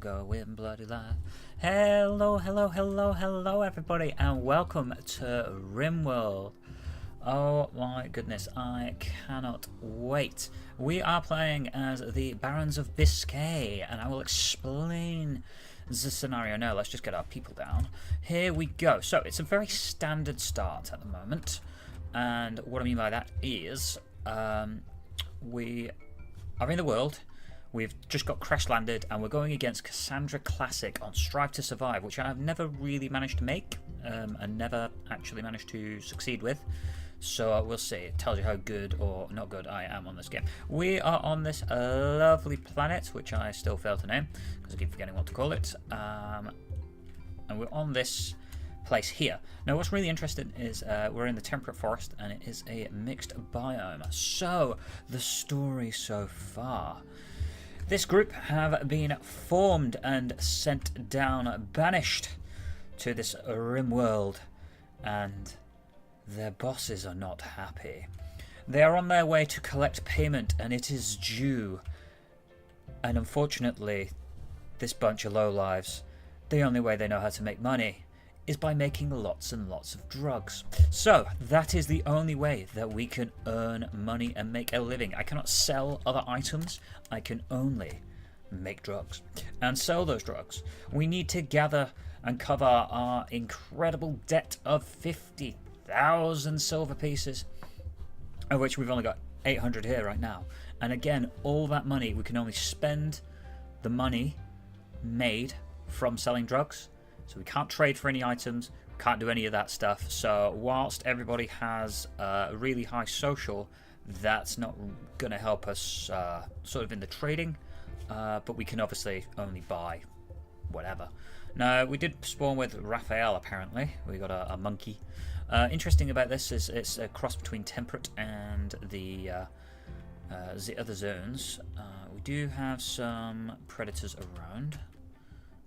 going bloody live. Hello, hello, hello, hello, everybody, and welcome to Rimworld. Oh my goodness, I cannot wait. We are playing as the Barons of Biscay, and I will explain the scenario now. Let's just get our people down. Here we go. So it's a very standard start at the moment, and what I mean by that is we are in the world. We've just got crash landed and we're going against Cassandra Classic on Strive to Survive, which I've never really managed to make and never actually managed to succeed with. So we'll see. It tells you how good or not good I am on this game. We are on this lovely planet, which I still fail to name because I keep forgetting what to call it. And we're on this place here. Now what's really interesting is we're in the temperate forest and it is a mixed biome. So the story so far. This group have been formed and sent down, banished to this Rimworld, and their bosses are not happy. They are on their way to collect payment, and it is due. And unfortunately, this bunch of lowlives, the only way they know how to make money is by making lots and lots of drugs. So that is the only way that we can earn money and make a living. I cannot sell other items. I can only make drugs and sell those drugs. We need to gather and cover our incredible debt of 50,000 silver pieces, of which we've only got 800 here right now. And again, all that money, we can only spend the money made from selling drugs. So we can't trade for any items, can't do any of that stuff. So whilst everybody has a really high social, that's not going to help us sort of in the trading. But we can obviously only buy whatever. Now, we did spawn with Raphael, apparently. We got a monkey. Interesting about this is it's a cross between temperate and the other zones. We do have some predators around.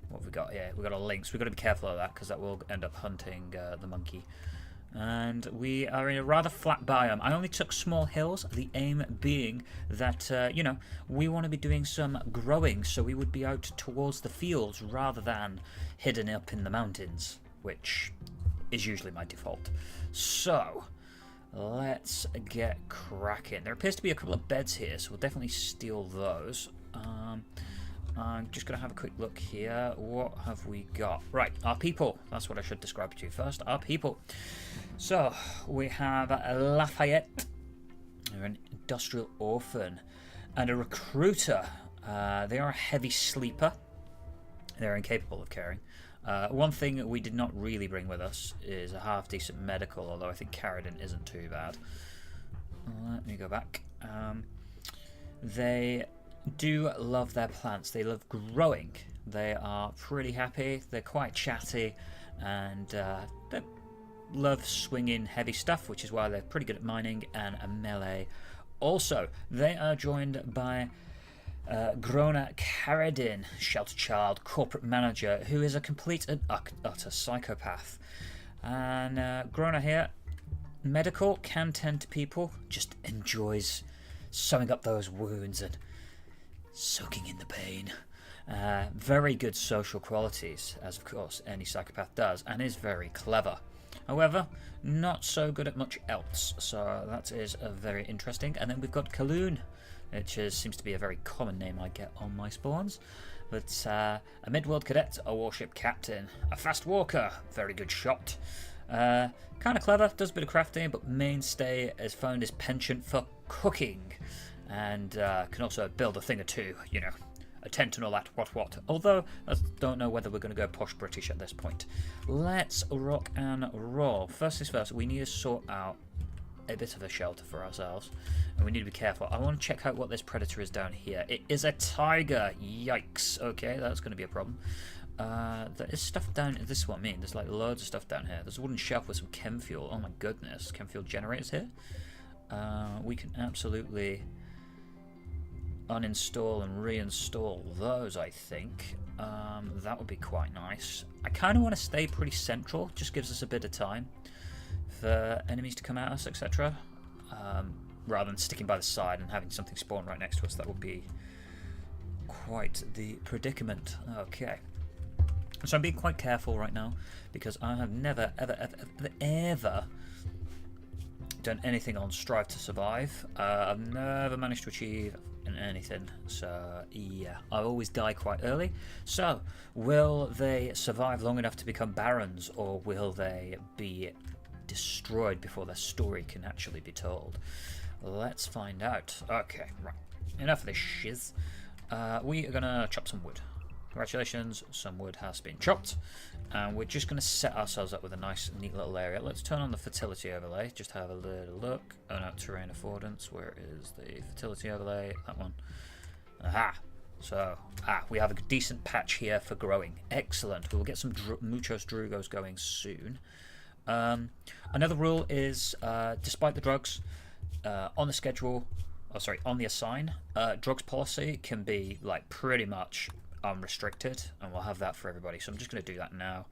What have we got here? We've got a lynx. We've got to be careful of that because that will end up hunting the monkey. And we are in a rather flat biome. I only took small hills, the aim being that, you know, we want to be doing some growing, so we would be out towards the fields rather than hidden up in the mountains, which is usually my default. So, let's get cracking. There appears to be a couple of beds here, so we'll definitely steal those. I'm just going to have a quick look here. What have we got? Right, our people. That's what I should describe to you first. Our people. So, we have Lafayette, an industrial orphan, and a recruiter. They are a heavy sleeper. They're incapable of carrying. One thing we did not really bring with us is a half-decent medical, although I think Carradine isn't too bad. Let me go back. They do love their plants. They love growing. They are pretty happy. They're quite chatty, and they love swinging heavy stuff, which is why they're pretty good at mining and a melee. Also, they are joined by Grona Carradine, shelter child, corporate manager, who is a complete and utter psychopath. And Grona here, medical, can tend to people, just enjoys sewing up those wounds and soaking in the pain. Very good social qualities, as of course any psychopath does, and is very clever. However, not so good at much else, so that is very interesting. And then we've got Kaloon, which seems to be a very common name I get on my spawns. But a mid-world cadet, a warship captain, a fast walker, very good shot. Kind of clever, does a bit of crafting, but mainstay is found his penchant for cooking. And can also build a thing or two, you know, a tent and all that, what. Although, I don't know whether we're going to go posh British at this point. Let's rock and roll. First things first, we need to sort out a bit of a shelter for ourselves. And we need to be careful. I want to check out what this predator is down here. It is a tiger. Yikes. Okay, that's going to be a problem. There is stuff down... This is what I mean. There's like loads of stuff down here. There's a wooden shelf with some chem fuel. Oh my goodness. Chem fuel generators here. We can absolutely uninstall and reinstall those, I think. That would be quite nice. I kind of want to stay pretty central, just gives us a bit of time for enemies to come at us, etc. Rather than sticking by the side and having something spawn right next to us. That would be quite the predicament. Okay. So I'm being quite careful right now because I have never, ever done anything on Strive to Survive. I've never managed to achieve anything. So yeah, I always die quite early. So will they survive long enough to become barons, or will they be destroyed before their story can actually be told? Let's find out. Okay, right. Enough of this shiz. We are gonna chop some wood. Congratulations, some wood has been chopped, and we're just going to set ourselves up with a nice, neat little area. Let's turn on the fertility overlay, just have a little look. Oh no, terrain affordance, where is the fertility overlay? That one. Aha! So, we have a decent patch here for growing. Excellent. We'll get some muchos drugos going soon. Another rule is, despite the drugs, on the schedule, on the assign, drugs policy can be like pretty much unrestricted, and we'll have that for everybody. So I'm just going to do that now.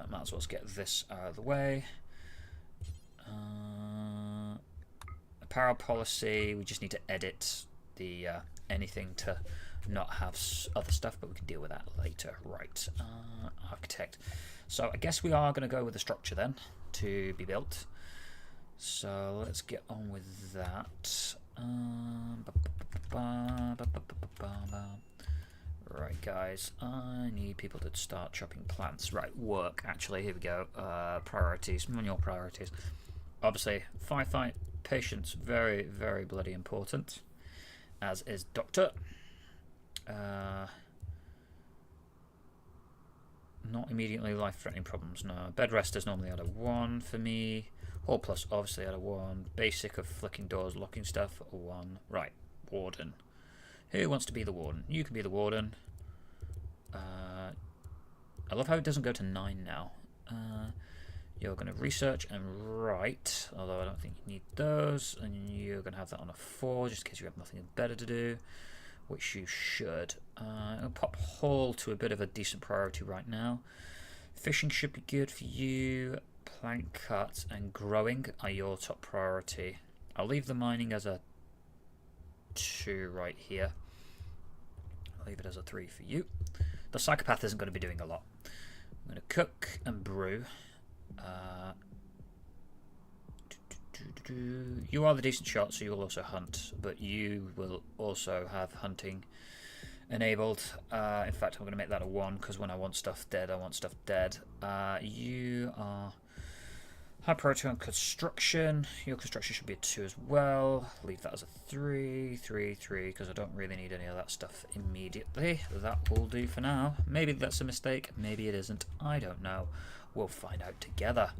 Might as well get this out of the way. Apparel policy, we just need to edit the anything to not have other stuff, but we can deal with that later. Right, architect. So I guess we are going to go with the structure then to be built. So let's get on with that. Right, guys, I need people to start chopping plants. Right, work, actually, here we go. Priorities, manual priorities. Obviously, firefight, patience, very, very bloody important, as is doctor. Not immediately life-threatening problems, no. Bed rest is normally at a 1 for me. Hall plus, obviously, at a 1. Basic of flicking doors, locking stuff, a 1. Right, warden. Who wants to be the warden? You can be the warden. I love how it doesn't go to 9 now. You're going to research and write, although I don't think you need those. And you're going to have that on a 4, just in case you have nothing better to do, which you should. I'll pop Hall to a bit of a decent priority right now. Fishing should be good for you. Plank cut and growing are your top priority. I'll leave the mining as a 2 right here. I'll leave it as a 3 for you. The psychopath isn't going to be doing a lot. I'm going to cook and brew. You are the decent shot, so you will also hunt, but you will also have hunting enabled. In fact, I'm going to make that a 1 because when I want stuff dead, I want stuff dead. You are high priority on construction. Your construction should be a 2 as well. Leave that as a 3, 3, 3, because I don't really need any of that stuff immediately. That will do for now. Maybe that's a mistake. Maybe it isn't. I don't know. We'll find out together.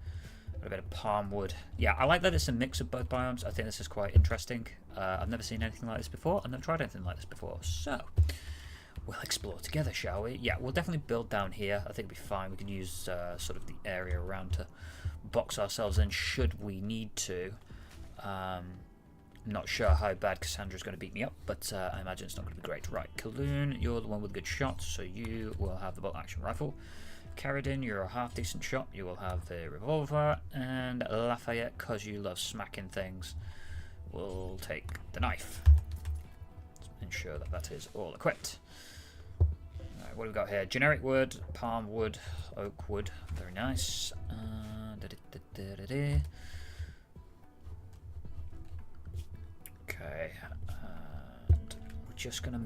A bit of palm wood. Yeah, I like that it's a mix of both biomes. I think this is quite interesting. I've never seen anything like this before. I've never tried anything like this before. So, we'll explore together, shall we? Yeah, we'll definitely build down here. I think it'll be fine. We can use sort of the area around to box ourselves in should we need to. Not sure how bad Cassandra's going to beat me up, but I imagine it's not going to be great. Right, Kaloon, you're the one with good shots, so you will have the bolt action rifle. Carradine, you're a half decent shot. You will have the revolver, and Lafayette, because you love smacking things, will take the knife. Let's ensure that that is all equipped. Right, what have we got here? Generic wood, palm wood, oak wood. Very nice. Okay, and we're just gonna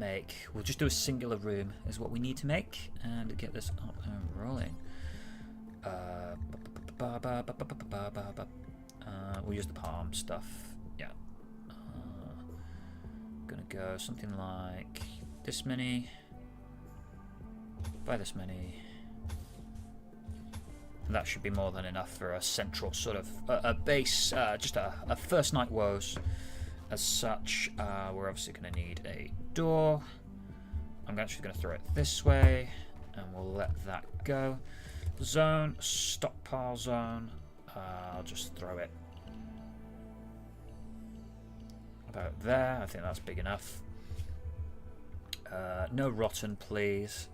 we'll just do a singular room is what we need to make and get this up and rolling. We'll use the palm stuff. Yeah. Gonna go something like this many by this many. That should be more than enough for a central sort of a base, just a first night woes. As such, we're obviously going to need a door. I'm actually going to throw it this way, and we'll let that go. Zone, stockpile zone. I'll just throw it about there. I think that's big enough. No rotten, please.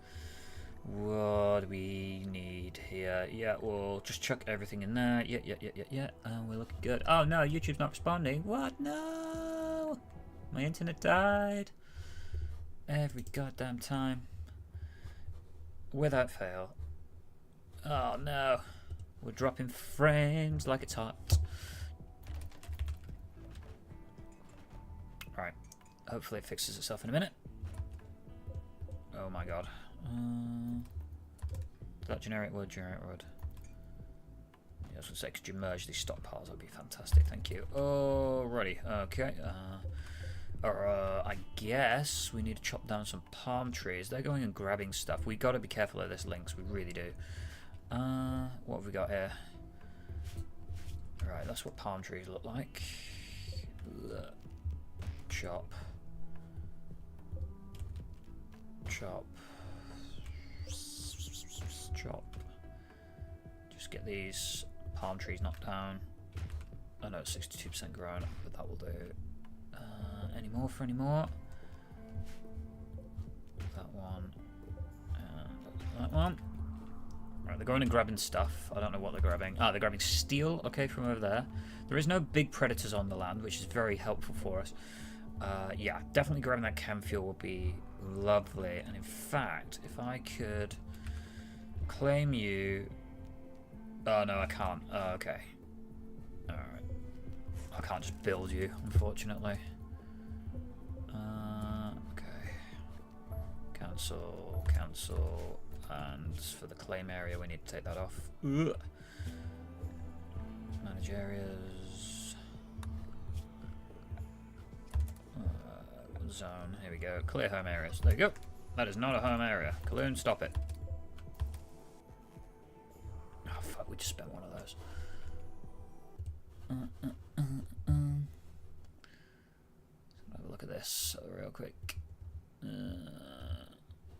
What do we need here? Yeah, we'll just chuck everything in there. Yeah. And we're looking good. Oh no, YouTube's not responding. What? No! My internet died. every goddamn time. Without fail. Oh no. We're dropping frames like it's hot. Right. Hopefully it fixes itself in a minute. Oh my god. Did that generate wood? Generate wood. Yeah, I was going to say, could you merge these stockpiles? That'd be fantastic. Thank you. Alrighty. Okay. I guess we need to chop down some palm trees. They're going and grabbing stuff. We got to be careful of this, Lynx. We really do. What have we got here? Right, that's what palm trees look like. Chop. Chop. Chop. Just get these palm trees knocked down. I know it's 62% grown, but that will do. Any more for any more? That one. And that one. Right, they're going and grabbing stuff. I don't know what they're grabbing. Ah, they're grabbing steel, okay, from over there. There is no big predators on the land, which is very helpful for us. Yeah, definitely grabbing that chem fuel would be lovely. And in fact, if I could claim you... Oh, no, I can't. Oh, okay. Alright. I can't just build you, unfortunately. Okay. Cancel, cancel. And for the claim area, we need to take that off. Ugh. Manage areas. Zone. Here we go. Clear home areas. There you go. That is not a home area. Cologne, stop it. Oh, fuck. We just spent one of those. Have a look at this real quick.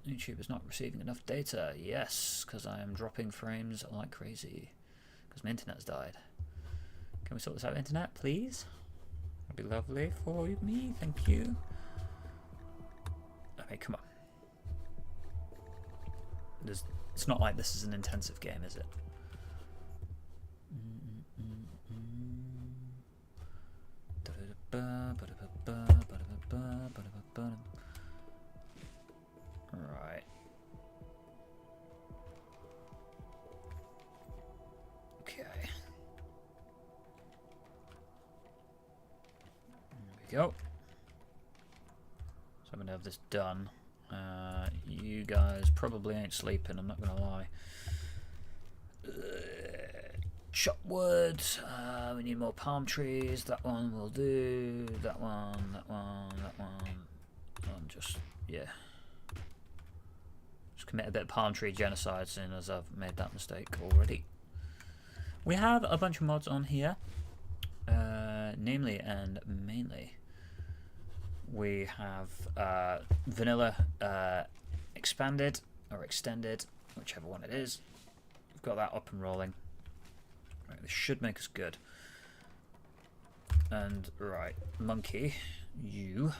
YouTube is not receiving enough data. Yes, because I am dropping frames like crazy. Because my internet's died. Can we sort this out, internet, please? That'd be lovely for me. Thank you. Okay, come on. It's not like this is an intensive game, is it? Right. Okay. There we go. So I'm gonna have this done. You guys probably ain't sleeping, I'm not gonna lie. Chop wood. We need more palm trees. That one will do. That one, that one, that one. And just, yeah. Just commit a bit of palm tree genocide, seeing as I've made that mistake already. We have a bunch of mods on here. Namely and mainly. We have vanilla expanded or extended, whichever one it is. We've got that up and rolling. Right, this should make us good. And right, monkey, you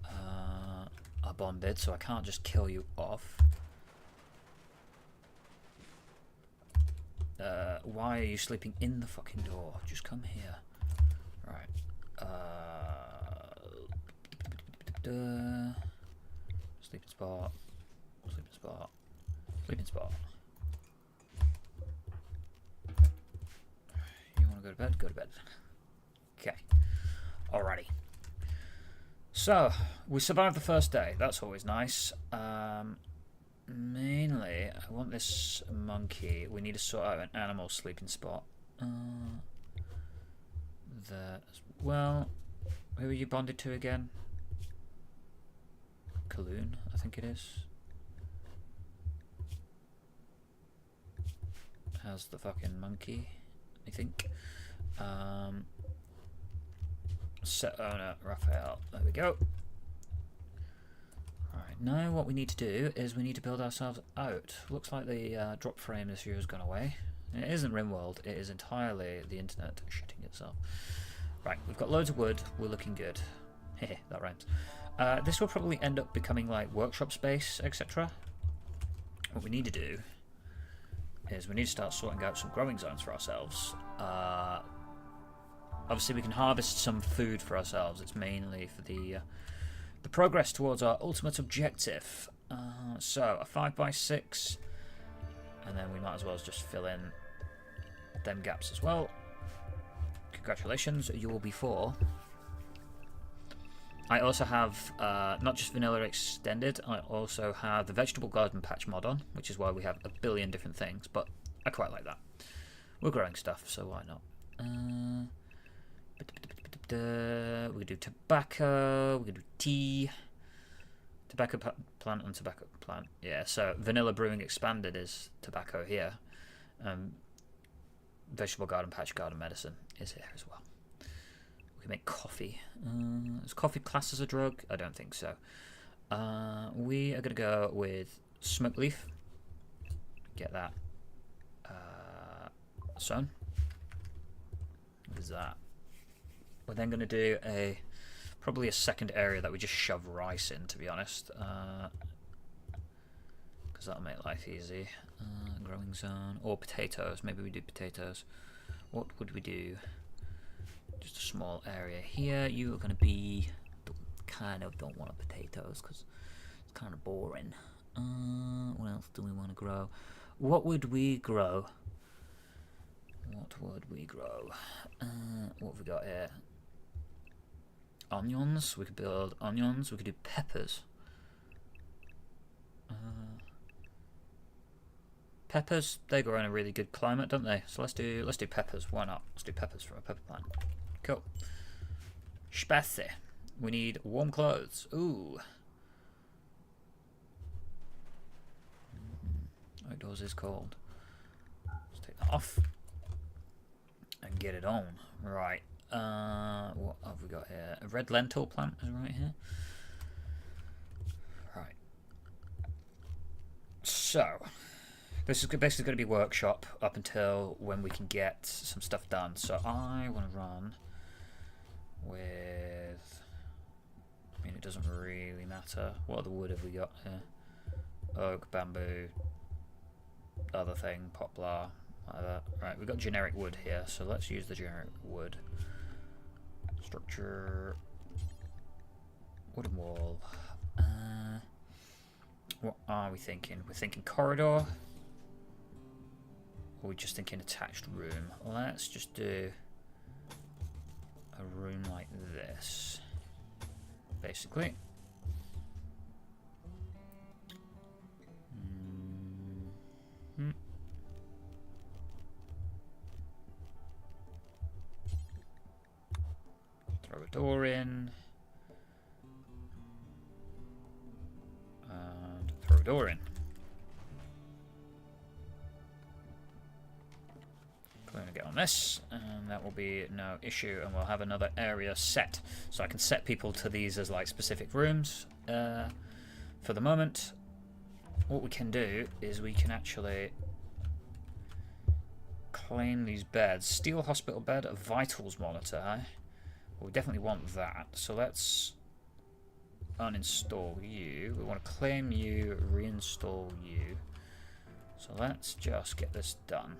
are bonded, so I can't just kill you off. Why are you sleeping in the fucking door? Just come here. Right. Sleeping spot. Sleeping spot. Sleeping spot. You want to go to bed? Go to bed. Okay. Alrighty. So, we survived the first day. That's always nice. Mainly, I want this monkey. We need to sort out an animal sleeping spot. Well, who are you bonded to again? Kaloon, I think it is. Has the fucking monkey, I think. Set owner, Raphael. There we go. Alright, now what we need to do is we need to build ourselves out. Looks like the drop frame this year has gone away. It isn't Rimworld, it is entirely the internet shitting itself. Right, we've got loads of wood, we're looking good. Heh, that rhymes. This will probably end up becoming like workshop space, etc. What we need to do is we need to start sorting out some growing zones for ourselves. Obviously we can harvest some food for ourselves. It's mainly for the the progress towards our ultimate objective. So a 5x6, and then we might as well just fill in them gaps as well. Congratulations, you will be 4. I also have not just vanilla extended, I also have the vegetable garden patch mod on, which is why we have a billion different things, but I quite like that. We're growing stuff, so why not? We could do tobacco, we could do tea, tobacco plant and tobacco plant. Yeah, so vanilla brewing expanded is tobacco here. Vegetable garden patch garden medicine is here as well. We can make coffee. Is coffee classed as a drug? I don't think so. We are going to go with smoke leaf. Get that sown. What is that? We're then going to do probably a second area that we just shove rice in, to be honest. Because that'll make life easy. Growing zone. Or potatoes. Maybe we do potatoes. What would we do? Just a small area here. You are going to be... kind of don't want potatoes because it's kind of boring. What else do we want to grow? What would we grow? What would we grow? What have we got here? Onions. We could build onions. We could do peppers. Peppers, they grow in a really good climate, don't they? So let's do peppers. Why not? Let's do peppers from a pepper plant. Cool. Space. We need warm clothes. Ooh. Outdoors is cold. Let's take that off and get it on. Right. What have we got here? A red lentil plant is right here. Right. So, this is basically going to be workshop up until when we can get some stuff done. So I want to run with... I mean, it doesn't really matter. What other wood have we got here? Oak, bamboo, other thing, poplar, like that. Right, we've got generic wood here, so let's use the generic wood. Structure, wooden wall. What are we thinking? We're thinking corridor, or are we just thinking attached room? Let's just do a room like this, basically. Throw a door in. And throw a door in. We're going to get on this, and that will be no issue, and we'll have another area set. So I can set people to these as like specific rooms. For the moment, what we can do is we can actually claim these beds. Steel hospital bed, a vitals monitor, eh? Well, we definitely want that, so let's uninstall you. We want to claim you, reinstall you. So let's just get this done.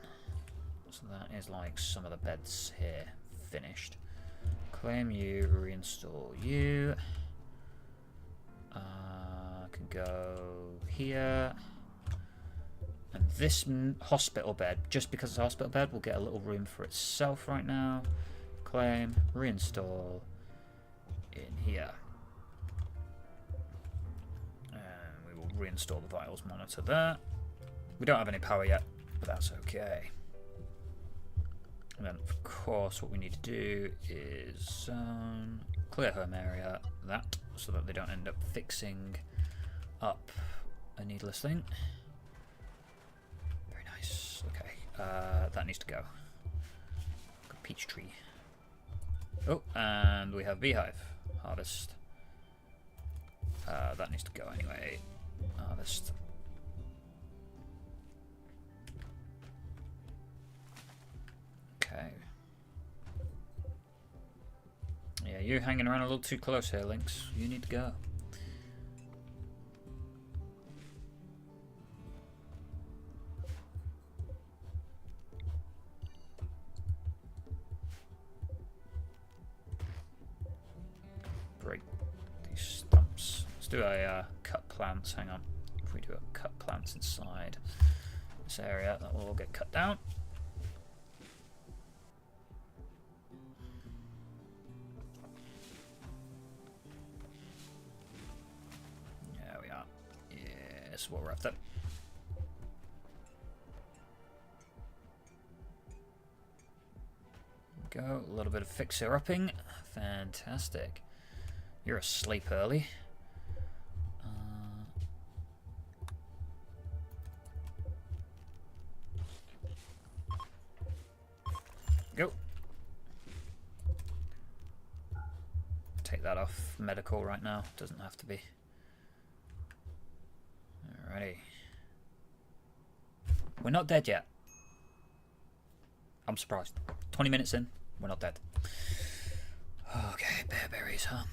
So that is like some of the beds here finished. Claim you, reinstall you. Can go here. And this hospital bed, just because it's a hospital bed, will get a little room for itself right now. Claim, reinstall in here. And we will reinstall the vitals monitor there. We don't have any power yet, but that's okay. And then, of course, what we need to do is clear home area, that, so that they don't end up fixing up a needless thing. Very nice. Okay, that needs to go. Got peach tree. Oh, and we have beehive. Harvest. That needs to go anyway. Harvest. Okay. Yeah, you're hanging around a little too close here, Lynx. You need to go. Break these stumps. Let's do a cut plants. Hang on. If we do a cut plants inside this area, that will all get cut down. There we are. Yes, what we're after. Go. A little bit of fixer-upping. Fantastic. You're asleep early. Go. Take that off medical right now. Doesn't have to be. Alrighty. We're not dead yet. I'm surprised. 20 minutes in, we're not dead. Okay, bear berries, huh?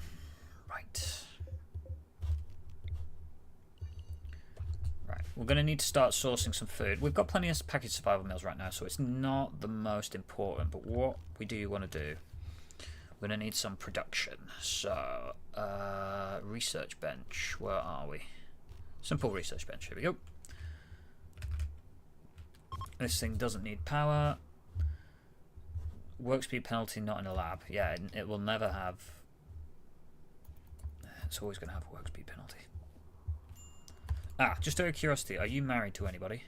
Right. Right, we're going to need to start sourcing some food. We've got plenty of packaged survival meals right now, so it's not the most important. But what we do want to do, we're going to need some production. So, research bench, where are we? Simple research bench, here we go. This thing doesn't need power. Work speed penalty not in a lab. Yeah, it will never have. It's always going to have work speed penalty. Ah, just out of curiosity, are you married to anybody?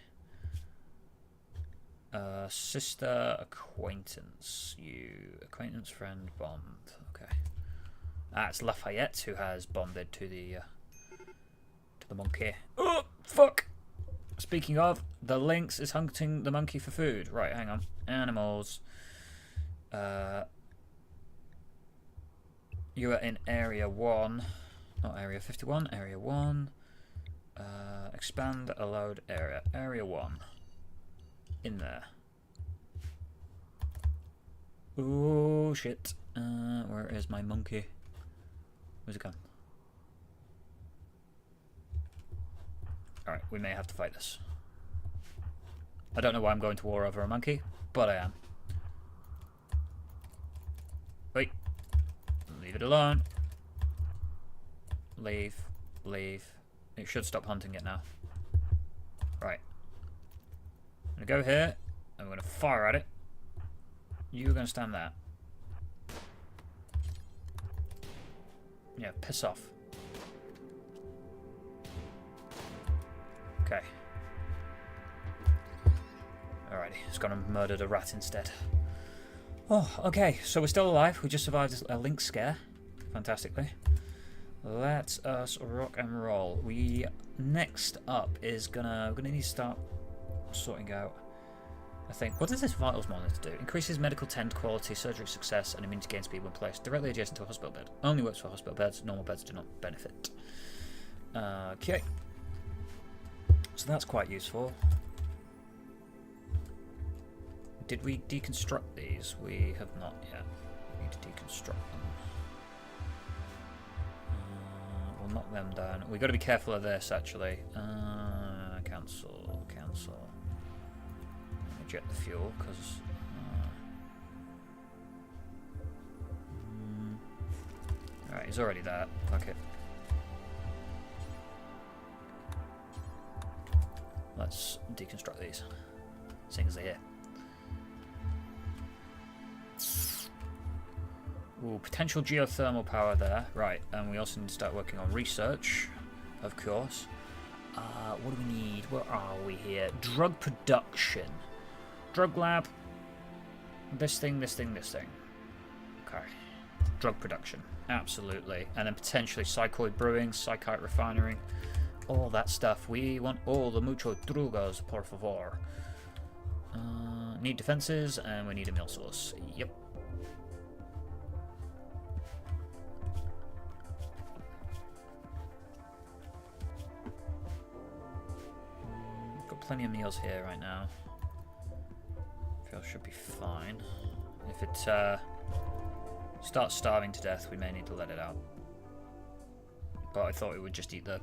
Sister, acquaintance. You acquaintance, friend, bond. Okay. Ah, it's Lafayette who has bonded to the monkey. Oh fuck! Speaking of, the lynx is hunting the monkey for food. Right, hang on. Animals. You are in area 1, not area 51, area 1. Expand allowed area. Area 1. In there. Oh shit. Where is my monkey? Where's it gone? Alright, we may have to fight this. I don't know why I'm going to war over a monkey, but I am. Wait. Leave it alone. Leave. Leave. It should stop hunting it now. Right. I'm going to go here. I'm going to fire at it. You're going to stand there. Yeah, piss off. Okay. Alrighty, it's gone and murdered a rat instead. Oh, okay, so we're still alive. We just survived a lynx scare. Fantastically. Let us rock and roll. Next up is we're gonna need to start sorting out, I think. What does this vitals monitor do? Increases medical tend quality, surgery success, and immunity gain speed when placed directly adjacent to a hospital bed. Only works for hospital beds. Normal beds do not benefit. Okay. So that's quite useful. Did we deconstruct these? We have not yet. We need to deconstruct them. We'll knock them down. We've got to be careful of this, actually. Cancel. Cancel. Eject the fuel, because... Alright, he's already there. Fuck it. Let's deconstruct these. Seeing as they're here. Ooh, potential geothermal power there. Right, and we also need to start working on research, of course. What do we need? Where are we here? Drug production. Drug lab. This thing, this thing, this thing. Okay. Drug production. Absolutely. And then potentially psychoid brewing, psychite refinery. All that stuff. We want all the mucho drugos, por favor. Need defenses, and we need a meal source. Yep. Got plenty of meals here right now. Feel should be fine. If it starts starving to death, we may need to let it out. But I thought it would just eat the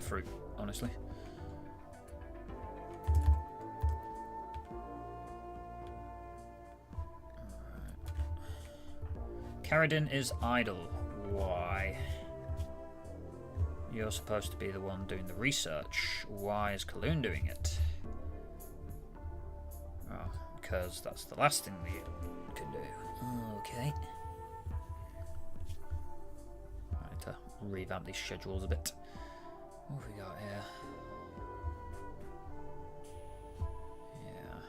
fruit, honestly. Carradine is idle. Why? You're supposed to be the one doing the research. Why is Kaloon doing it? Oh, because that's the last thing we can do. Okay. Right, to revamp these schedules a bit. What have we got here? Yeah.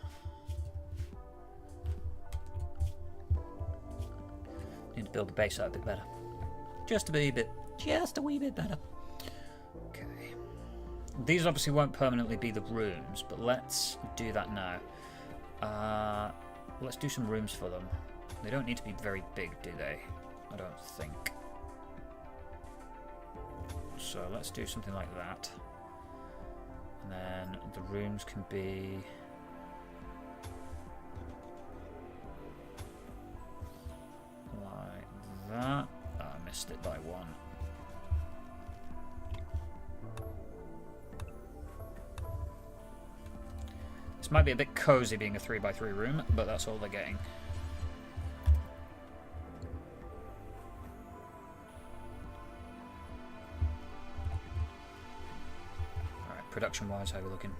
Need to build the base out a bit better. Just a wee bit better. Okay. These obviously won't permanently be the rooms, but let's do that now. Let's do some rooms for them. They don't need to be very big, do they? I don't think. So let's do something like that. And then the rooms can be... like that. Oh, I missed it by one. This might be a bit cozy being a 3x3 room, but that's all they're getting. Alright, production-wise, how are we looking?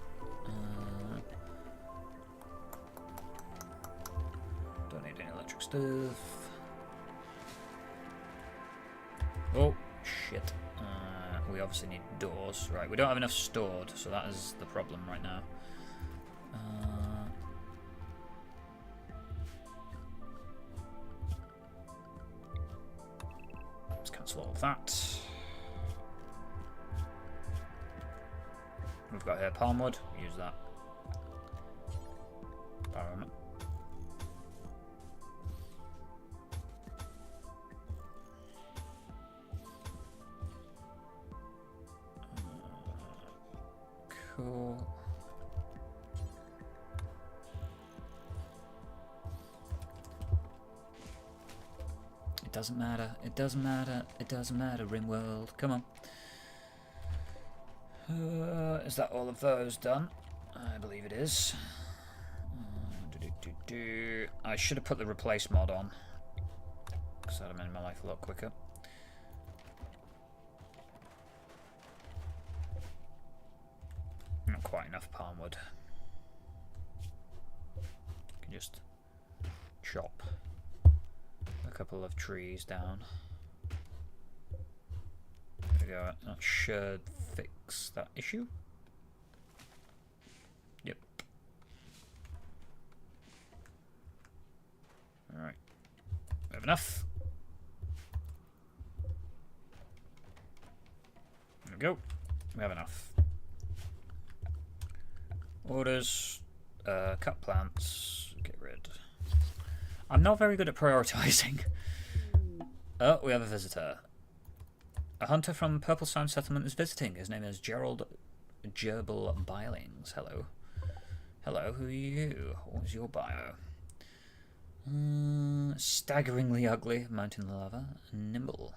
Don't need any electric stuff. Oh, shit. We obviously need doors. Right, we don't have enough stored, so that is the problem right now. Let's cancel all of that. We've got here palmwood. Use that. Cool. It doesn't matter. It doesn't matter. It doesn't matter. Rimworld. Come on. Is that all of those done? I believe it is. I should have put the replace mod on, because that would have made my life a lot quicker. Not quite enough palmwood. Can just chop a couple of trees down. There we go. That should fix that issue. Yep. Alright. We have enough. There we go. We have enough. Orders. Cut plants. Get rid. I'm not very good at prioritizing. Oh, we have a visitor. A hunter from Purple Sound Settlement is visiting. His name is Gerald Gerbil Bylings. Hello. Hello, who are you? What was your bio? Staggeringly ugly, mountain lava, nimble,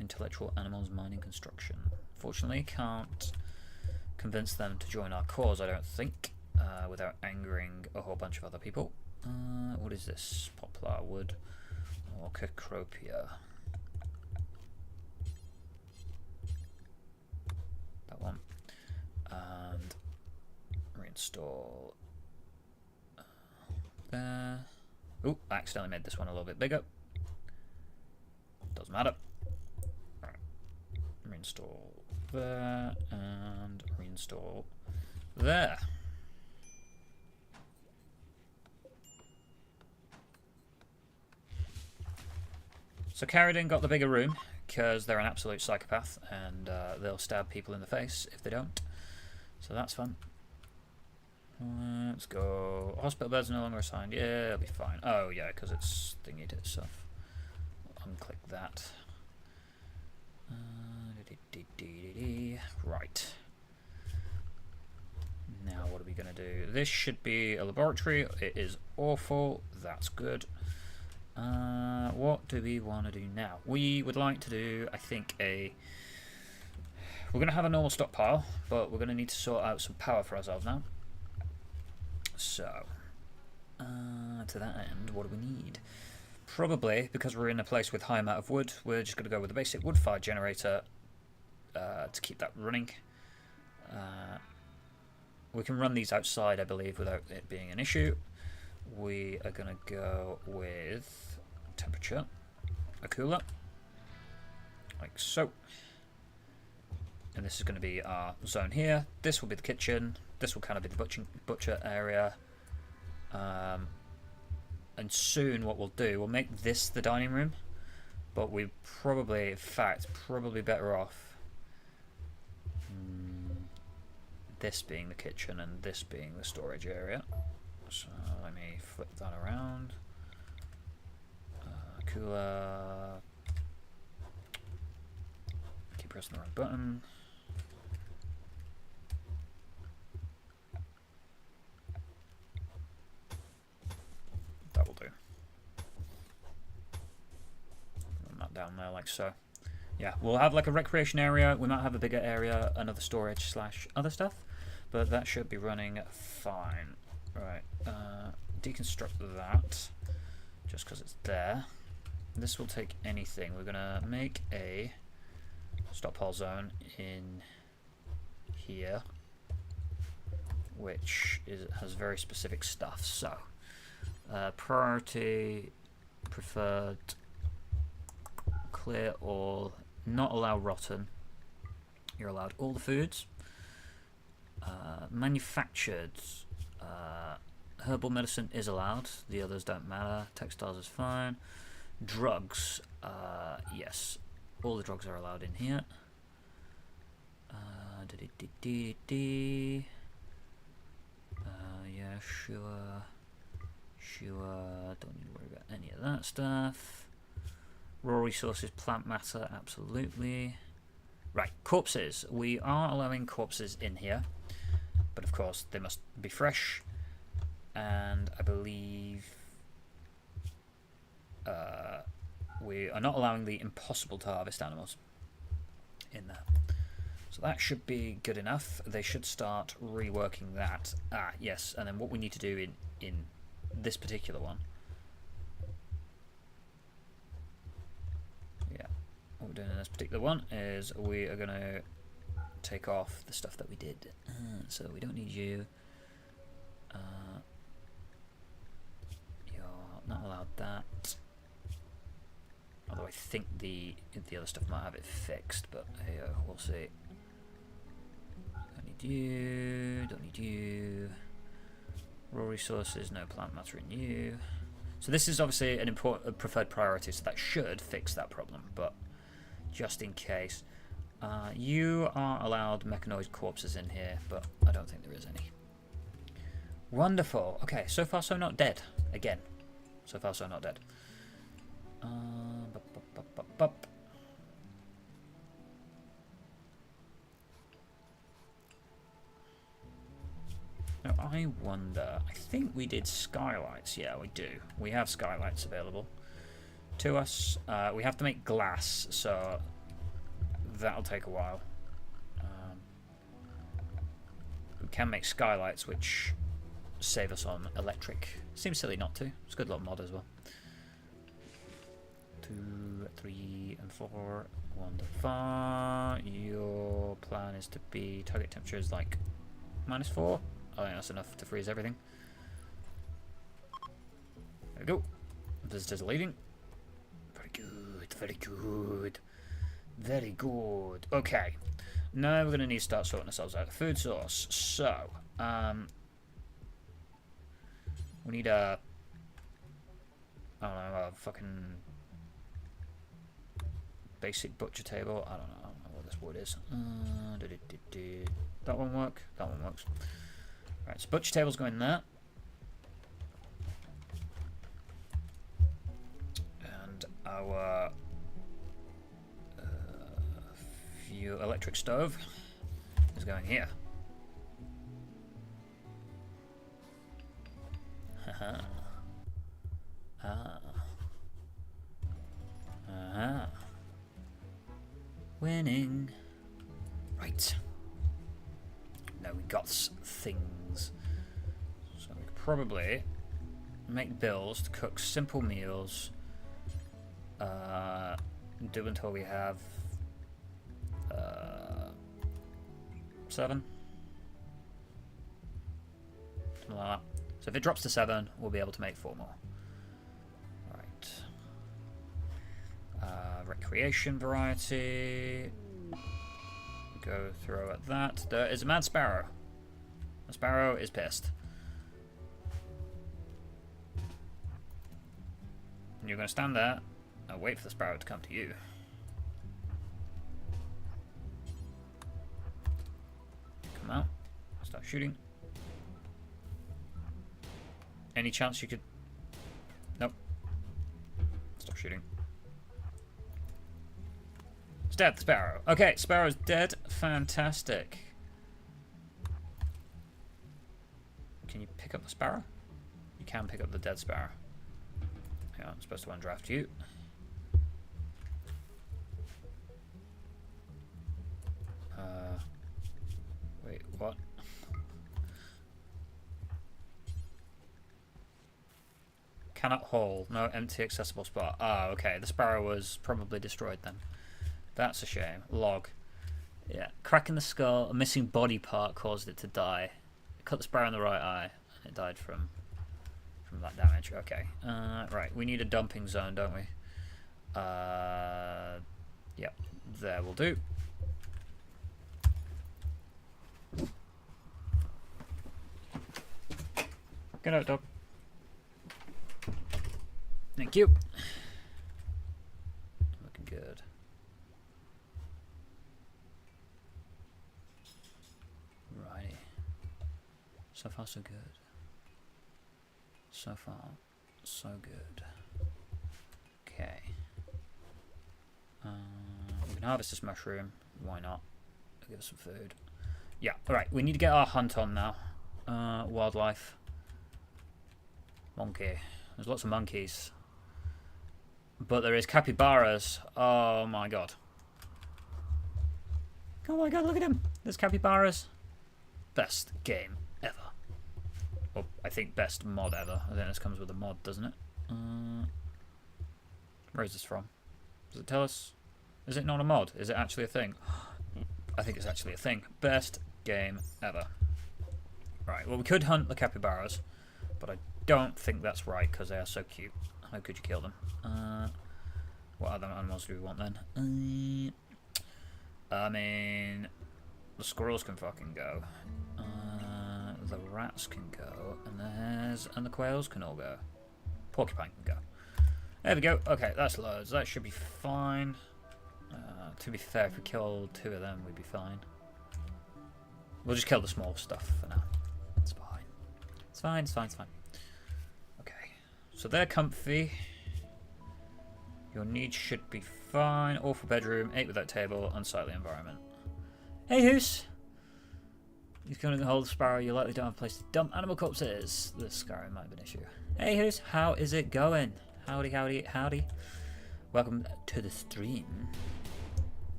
intellectual animals, mining, construction. Fortunately, can't convince them to join our cause, I don't think, without angering a whole bunch of other people. What is this? Poplar wood or Cecropia? That one. And reinstall there. Ooh, I accidentally made this one a little bit bigger. Doesn't matter. Right. Reinstall there and reinstall there. So Carradine got the bigger room because they're an absolute psychopath and they'll stab people in the face if they don't. So that's fun. Let's go. Hospital beds no longer assigned. Yeah, it'll be fine. Oh yeah, because it's thingied itself. Unclick that. Right. Now what are we going to do? This should be a laboratory. It is awful. That's good. What do we want to do now? We would like to do, I think, we're going to have a normal stockpile, but we're going to need to sort out some power for ourselves now. So, to that end, what do we need? Probably, because we're in a place with high amount of wood, we're just going to go with a basic wood-fired generator, to keep that running. We can run these outside, I believe, without it being an issue. We are going to go with temperature, a cooler, like so. And this is going to be our zone here. This will be the kitchen. This will kind of be the butcher area. And soon what we'll do, we'll make this the dining room. But we probably, in fact, probably better off this being the kitchen and this being the storage area. So let me flip that around. Cooler. Keep pressing the right button. That will do. Run that down there like so. Yeah, we'll have like a recreation area. We might have a bigger area, another storage / other stuff, but that should be running fine. Right, deconstruct that just because it's there. This will take anything. We're gonna make a stockpile zone in here, which has very specific stuff. So, priority, preferred, clear all, not allow rotten. You're allowed all the foods. Manufactured, herbal medicine is allowed. The others don't matter. Textiles is fine. Drugs, yes, all the drugs are allowed in here. Yeah, sure. Don't need to worry about any of that stuff. Raw resources, plant matter, absolutely. Right, corpses. We are allowing corpses in here, but of course they must be fresh. And I believe we are not allowing the impossible to harvest animals in there. So that should be good enough. They should start reworking that. Ah, yes, and then what we need to do in this particular one. Yeah, what we're doing in this particular one is we are going to take off the stuff that we did. So we don't need you. You're not allowed that. Although I think the other stuff might have it fixed, but hey, we'll see. Don't need you. Don't need you. Raw resources, no plant matter in you. So this is obviously an important preferred priority, so that should fix that problem. But just in case, you are allowed mechanoid corpses in here, but I don't think there is any. Wonderful. Okay, so far so not dead. Again, so far so not dead. Now I wonder, I think we did skylights. Yeah, we do. We have skylights available to us. We have to make glass, so that'll take a while. We can make skylights, which save us on electric. Seems silly not to. It's a good little mod as well. 2, 3, and 4. Wonderful. Your plan is to be target temperature is like -4. I think that's enough to freeze everything. There we go. Visitors are leaving. Very good. Very good. Very good. Okay. Now we're going to need to start sorting ourselves out. Food source. So, we need a, I don't know, a fucking basic butcher table. I don't know what this wood is. That one work? That one works. Right, so butcher table's going there. And our electric stove is going here. Haha. Winning. Right. Now we got things. So we could probably make bills to cook simple meals. Do until we have 7? Something like that. So if it drops to 7, we'll be able to make 4 more. Right. Recreation variety. Go throw at that. There is a mad sparrow. The sparrow is pissed. And you're going to stand there and wait for the sparrow to come to you. Come out. Start shooting. Any chance you could... Nope. Stop shooting. It's dead, the sparrow. Okay, sparrow's dead. Fantastic. Can you pick up the sparrow? You can pick up the dead sparrow. Yeah, I'm supposed to undraft you. Wait, what? Cannot haul. No empty accessible spot. Ah, okay. The sparrow was probably destroyed then. That's a shame. Log. Yeah. Crack in the skull. A missing body part caused it to die. It cut the sparrow in the right eye. And it died from that damage. Okay. Right. We need a dumping zone, don't we? Yep. There will do. Get out, dog. Thank you. Looking good. Righty. So far, so good. So far, so good. Okay. We can harvest this mushroom. Why not? It'll give us some food. Yeah, alright. We need to get our hunt on now. Wildlife. Monkey. There's lots of monkeys. But there is capybaras. Oh my god. Oh my god, look at him. There's capybaras. Best game ever. Well, I think best mod ever. I think this comes with a mod, doesn't it? Where is this from? Does it tell us? Is it not a mod? Is it actually a thing? I think it's actually a thing. Best game ever. Right, well we could hunt the capybaras, but I don't think that's right because they are so cute. How could you kill them? What other animals do we want then? I mean, the squirrels can fucking go. The rats can go, and the quails can all go. Porcupine can go. There we go. Okay, that's loads. That should be fine. To be fair, if we kill 2 of them, we'd be fine. We'll just kill the small stuff for now. It's fine. It's fine. It's fine. It's fine. Okay, so they're comfy. Your needs should be fine. Awful bedroom, 8 without table, unsightly environment. Hey, Hoos! He's going to hold the sparrow. You likely don't have a place to dump animal corpses. The scarring might be an issue. Hey, Hoos, how is it going? Howdy, howdy, howdy. Welcome to the stream.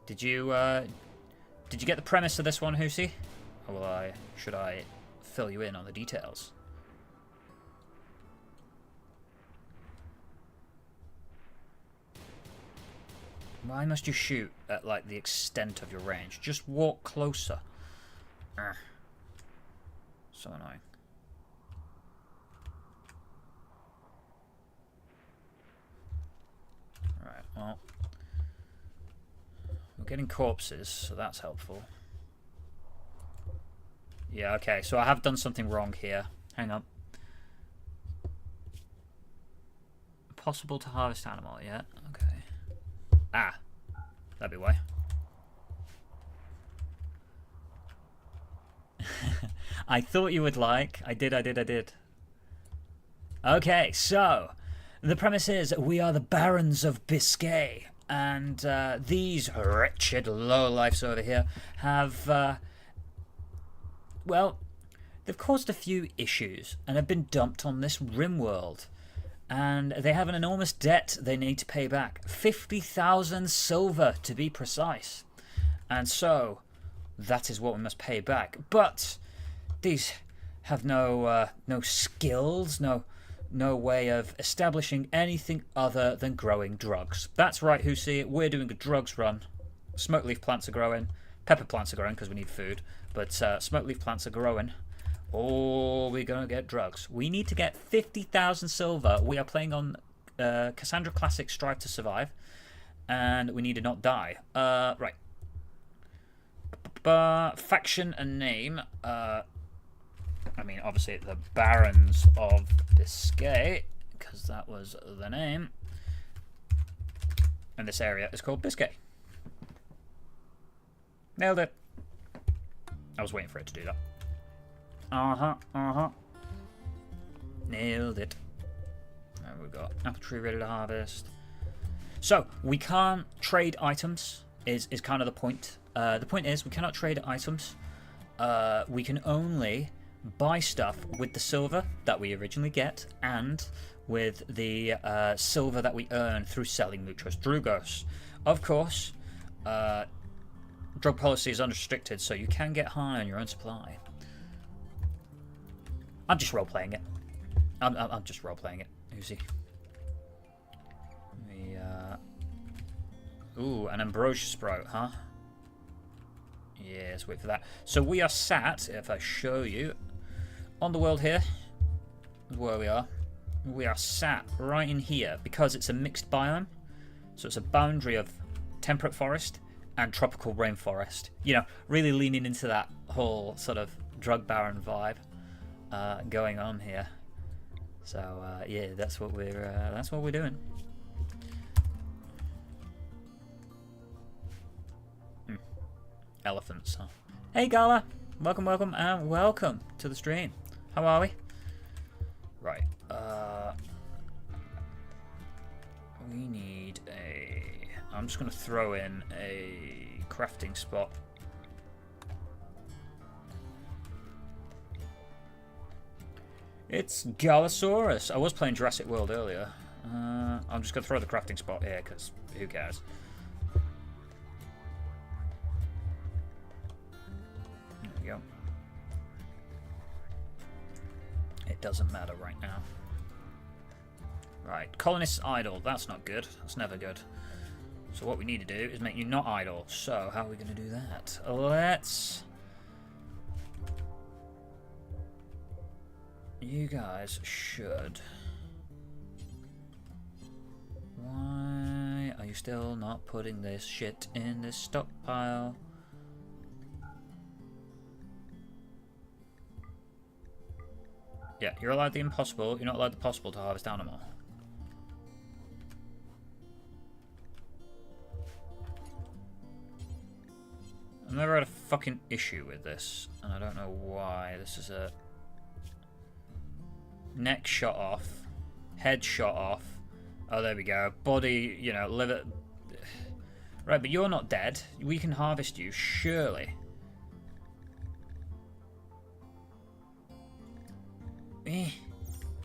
Did you get the premise of this one, Hoosy? Or should I fill you in on the details? Why must you shoot at like the extent of your range? Just walk closer. So annoying. Right, well, we're getting corpses, so that's helpful. Yeah, okay, so I have done something wrong here. Hang on. Possible to harvest animal, yeah, okay. Ah, that'd be why. I thought you would like. I did. Okay, so the premise is we are the Barons of Biscay, and these wretched lowlifes over here have, well, they've caused a few issues and have been dumped on this Rimworld. And they have an enormous debt they need to pay back. 50,000 silver to be precise. And so, that is what we must pay back. But these have no skills, no no way of establishing anything other than growing drugs. That's right, Hussey, we're doing a drugs run. Smoke leaf plants are growing. Pepper plants are growing because we need food. But smoke leaf plants are growing. Oh, we're going to get drugs. We need to get 50,000 silver. We are playing on Cassandra Classic Strive to Survive. And we need to not die. Right. Faction and name. I mean, obviously, the Barons of Biscay, because that was the name. And this area is called Biscay. Nailed it. I was waiting for it to do that. Nailed it. There we go. Apple tree ready to harvest. So, we can't trade items, is kind of the point. The point is, we cannot trade items. We can only buy stuff with the silver that we originally get and with the silver that we earn through selling Muchos Drugos. Of course, drug policy is unrestricted, so you can get high on your own supply. I'm just role-playing it. I'm just role-playing it. Who's he? Ooh, an ambrosia sprout, huh? Yeah, let's wait for that. So we are sat, if I show you, on the world here, where we are. We are sat right in here because it's a mixed biome. So it's a boundary of temperate forest and tropical rainforest. You know, really leaning into that whole sort of drug baron vibe going on here. So yeah, that's what we're doing. Elephants, huh? Hey Gala, welcome, and welcome to the stream. How are we? Right. We need a. I'm just gonna throw in a crafting spot. It's Galasaurus. I was playing Jurassic World earlier. I'm just gonna throw the crafting spot here because who cares? There we go. It doesn't matter right now. Right, colonists idle. That's not good. That's never good. So what we need to do is make you not idle. So how are we going to do that? Let's. You guys should. Why are you still not putting this shit in this stockpile? Yeah, you're allowed the impossible. You're not allowed the possible to harvest animal. I've never had a fucking issue with this, and I don't know why. This is a neck shot off, head shot off. Oh, there we go. Body, you know, liver. Right, but you're not dead. We can harvest you, surely.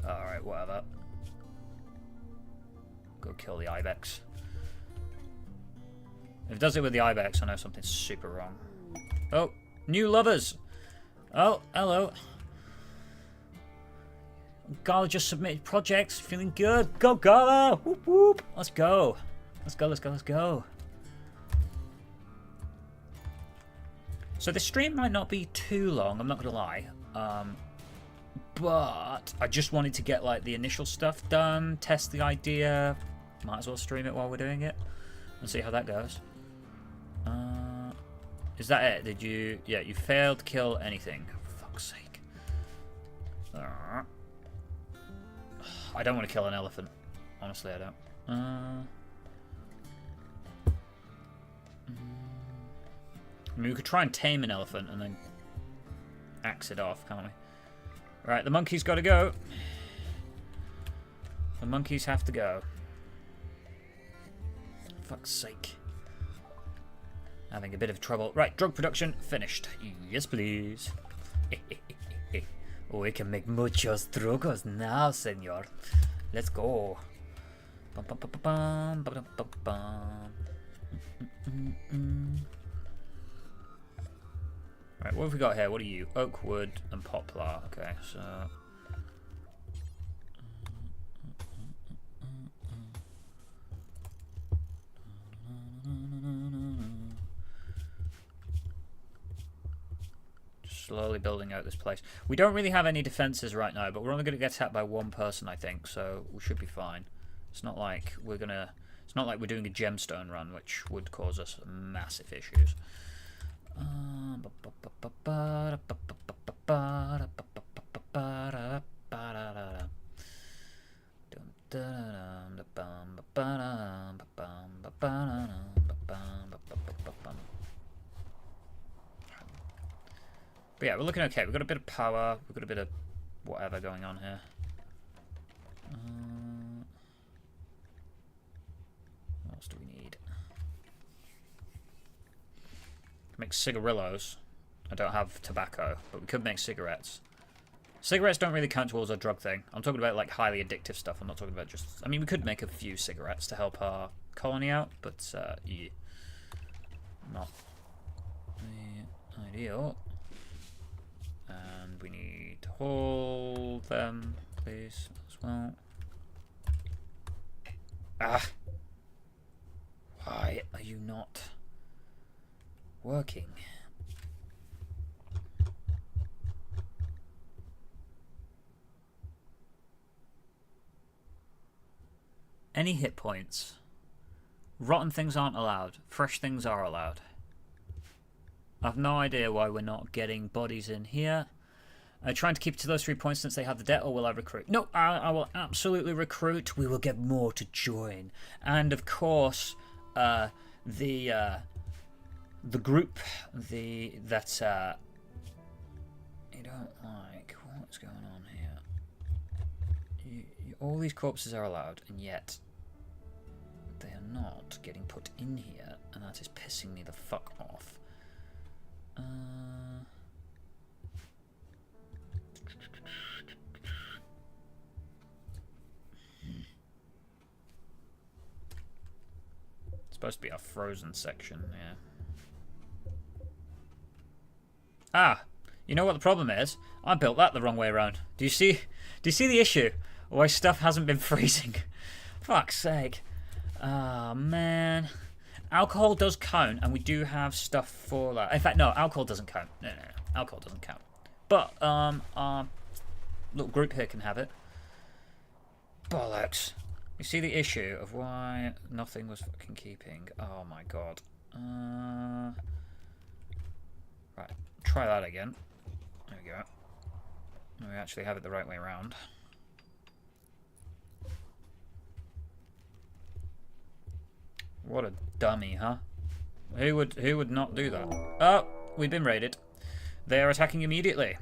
Alright, whatever. Go kill the ibex. If it does it with the ibex, I know something's super wrong. Oh, new lovers! Oh, hello. Gala just submitted projects, feeling good. Go Gala! Whoop whoop! Let's go. Let's go, let's go, let's go. So the stream might not be too long, I'm not gonna lie. But I just wanted to get like the initial stuff done, test the idea. Might as well stream it while we're doing it and see how that goes. Is that it? Did you? Yeah, you failed to kill anything. For fuck's sake. I don't want to kill an elephant. Honestly, I don't. I mean, we could try and tame an elephant and then axe it off, can't we? Right, the monkey's got to go. The monkeys have to go. For fuck's sake. Having a bit of trouble. Right, drug production finished. Yes, please. We can make muchos drugos now, senor. Let's go. Right, what have we got here? What are you? Oak wood and poplar. Okay, so slowly building out this place. We don't really have any defenses right now, but we're only going to get attacked by one person, I think, so we should be fine. It's not like we're gonna. It's not like we're doing a gemstone run, which would cause us massive issues. But yeah, we're looking okay. We've got a bit of power. We've got a bit of whatever going on here. What else do we need? Make cigarillos. I don't have tobacco, but we could make cigarettes. Cigarettes don't really count towards our drug thing. I'm talking about like highly addictive stuff. I'm not talking about just... I mean, we could make a few cigarettes to help our colony out, but yeah. Not the ideal. And we need to hold them, please, as well. Ah! Why are you not working? Any hit points? Rotten things aren't allowed. Fresh things are allowed. I've no idea why we're not getting bodies in here. Trying to keep it to those 3 points since they have the debt, or will I recruit? No, I will absolutely recruit. We will get more to join. And of course, the group that you don't like. What's going on here? All these corpses are allowed, and yet they are not getting put in here, and that is pissing me the fuck off. It's supposed to be our frozen section, yeah. Ah, you know what the problem is? I built that the wrong way around. Do you see the issue? Why stuff hasn't been freezing? Fuck's sake. Ah, man. Alcohol does count, and we do have stuff for that. In fact, no, alcohol doesn't count. No. Alcohol doesn't count. But, our little group here can have it. Bollocks. You see the issue of why nothing was fucking keeping. Oh my god. Right, try that again. There we go. We actually have it the right way around. What a dummy, huh? Who would not do that? Oh, we've been raided. They are attacking immediately.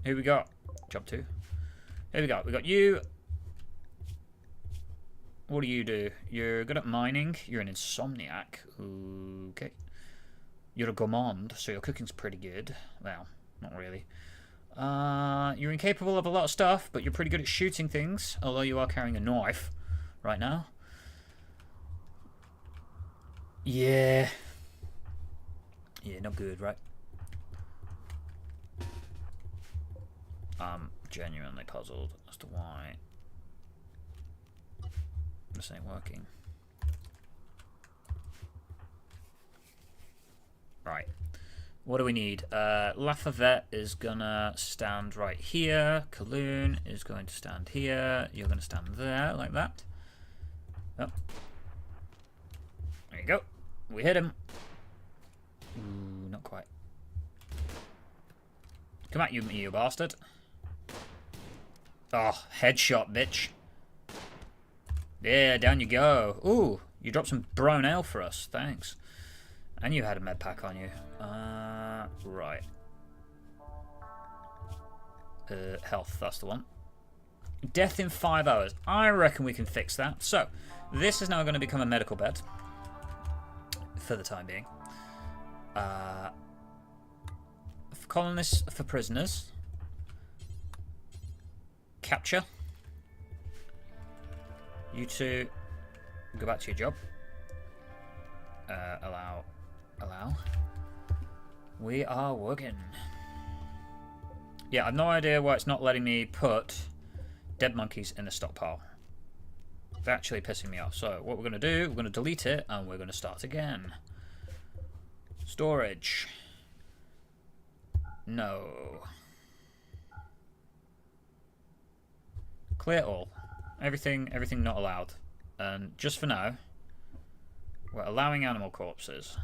Who we got? Job 2. Here we go. We got you. What do you do? You're good at mining. You're an insomniac. Okay. You're a gourmand, so your cooking's pretty good. Well, not really. You're incapable of a lot of stuff, but you're pretty good at shooting things, although you are carrying a knife right now. Yeah. Yeah, not good, right? I'm genuinely puzzled as to why this ain't working. Right. What do we need? Lafayette is gonna stand right here. Kaloon is going to stand here. You're gonna stand there, like that. Oh. There you go. We hit him. Ooh, not quite. Come at you bastard. Oh, headshot, bitch. Yeah, down you go. Ooh, you dropped some brown ale for us. Thanks. And you had a med pack on you. Right. Health, that's the one. Death in 5 hours. I reckon we can fix that. So, this is now going to become a medical bed. For the time being. For colonists, for prisoners. Capture. You two go back to your job. Allow. We are working. Yeah, I've no idea why it's not letting me put dead monkeys in the stockpile. It's actually pissing me off. So what we're going to do, we're going to delete it and we're going to start again. Storage. No. Clear all. Everything not allowed. And just for now, we're allowing animal corpses.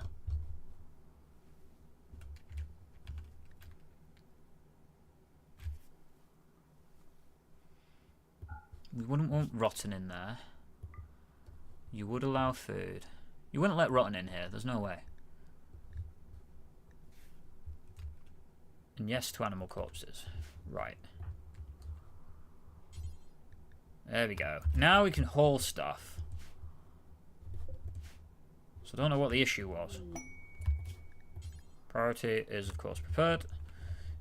We wouldn't want rotten in there. You would allow food. You wouldn't let rotten in here. There's no way. And yes to animal corpses. Right. There we go. Now we can haul stuff. So I don't know what the issue was. Priority is, of course, preferred.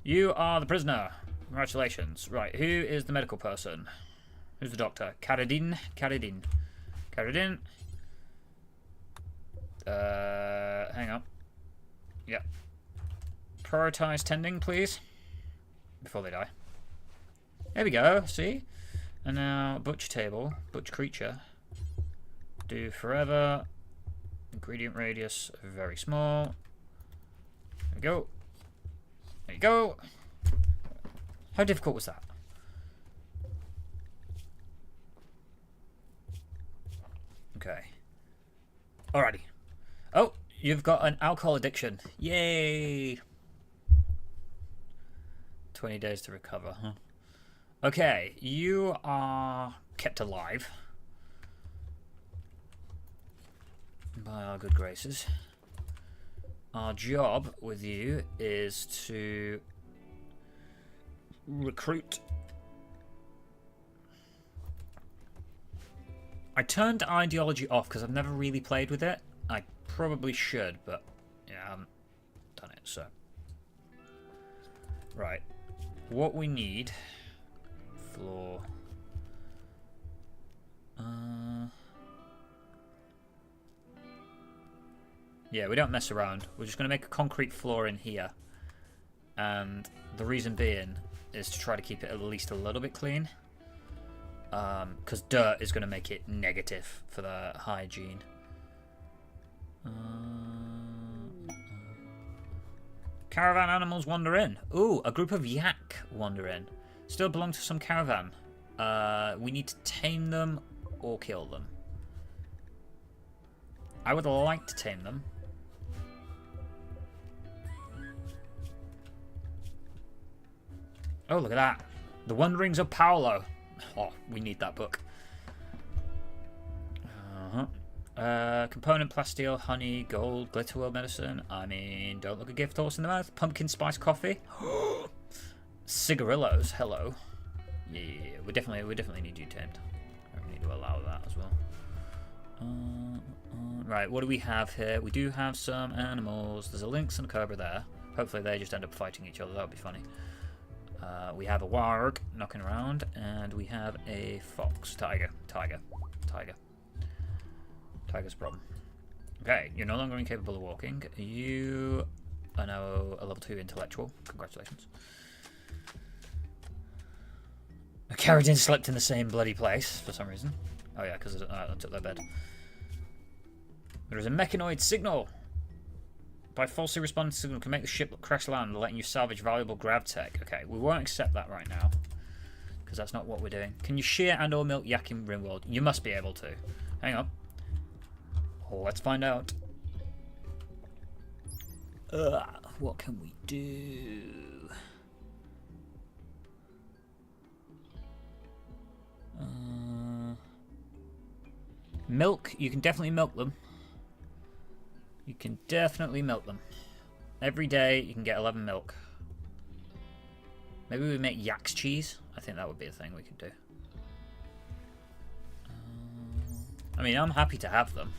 You are the prisoner. Congratulations. Right, who is the medical person? Who's the doctor? Karadin. Hang on. Yep. Prioritize tending, please. Before they die. There we go, see? And now, butcher table. Butcher creature. Do forever. Ingredient radius, very small. There we go. There you go. How difficult was that? Okay. Alrighty. Oh, you've got an alcohol addiction. Yay! 20 days to recover, huh? Okay, you are kept alive by our good graces. Our job with you is to recruit. I turned ideology off because I've never really played with it. I probably should, but yeah, I haven't done it, so. Right. What we need... Floor. Yeah, we don't mess around. We're just going to make a concrete floor in here. And the reason being is to try to keep it at least a little bit clean. Because dirt is going to make it negative for the hygiene. Caravan animals wander in. Ooh, a group of yak wander in. Still belong to some caravan. We need to tame them or kill them. I would like to tame them. Oh, look at that. The Wanderings of Paolo. Oh, we need that book. Component, plasteel, honey, gold, glitterworld medicine. I mean, don't look a gift horse in the mouth. Pumpkin spice coffee. Cigarillos. Hello. Yeah. We definitely need you tamed. We need to allow that as well. Right. What do we have here? We do have some animals. There's a lynx and a cobra there. Hopefully they just end up fighting each other. That would be funny. We have a warg knocking around, and we have a fox. Tiger's a problem. Okay, you're no longer incapable of walking. You are now a level 2 intellectual. Congratulations. Carradine slept in the same bloody place for some reason. Oh yeah, because I took their bed. There is a mechanoid signal. By falsely responding to signal, can make the ship crash land, letting you salvage valuable grav tech. Okay, we won't accept that right now, because that's not what we're doing. Can you shear and or milk yak in Rimworld? You must be able to. Hang on. Let's find out. What can we do? Milk. You can definitely milk them. You can definitely milk them. Every day you can get 11 milk. Maybe we make yak's cheese. I think that would be a thing we could do. I mean, I'm happy to have them.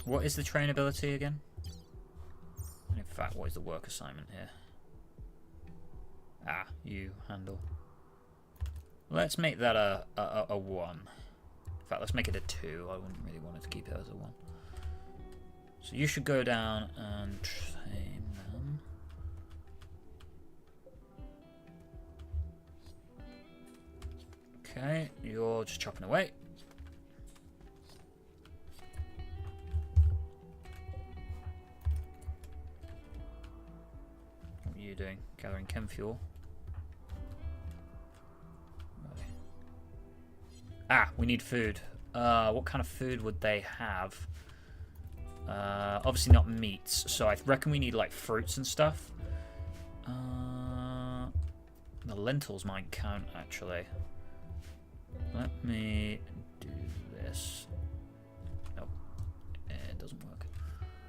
What is the trainability again? And in fact, what is the work assignment here? Ah, you handle. Let's make that a 1. In fact, let's make it a 2. I wouldn't really want it to keep it as a 1. So you should go down and train them. Okay, you're just chopping away. you doing? Gathering chem fuel. Ah, we need food. What kind of food would they have? Obviously not meats, so I reckon we need like fruits and stuff. The lentils might count actually. Let me do this. Nope, it doesn't work.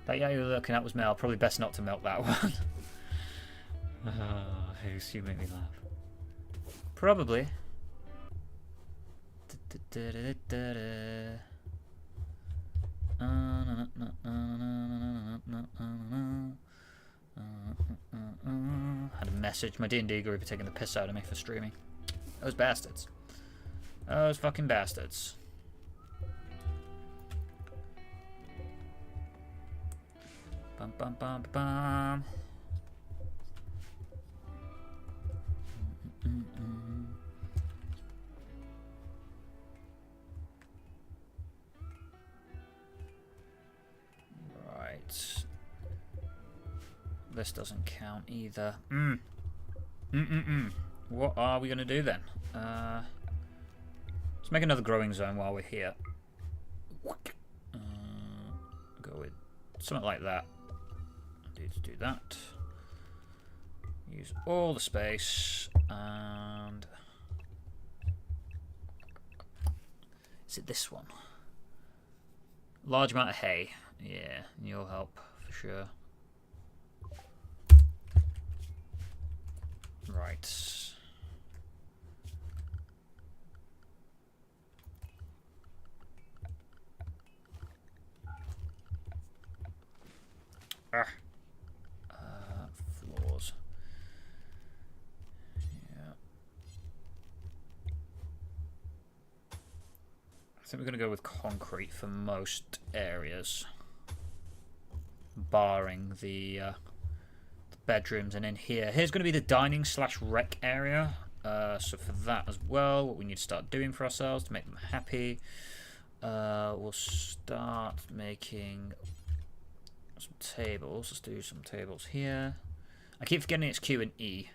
That guy you were looking at was Mel. Probably best not to milk that one. You make me laugh. Probably. Had a message. My D&D group are taking the piss out of me for streaming. Those bastards. Those fucking bastards. Bum bum bum bum. Right. This doesn't count either. What are we gonna do then? Let's make another growing zone while we're here. Go with something like that. Need to do that. Use all the space and is it this one? Large amount of hay. Yeah, you'll help for sure. Right. Floors. Yeah. I think we're going to go with concrete for most areas, barring the bedrooms. And in here, here's going to be the dining / rec area. So for that as well, what we need to start doing for ourselves to make them happy, we'll start making some tables. Let's do some tables here. I keep forgetting it's Q and E.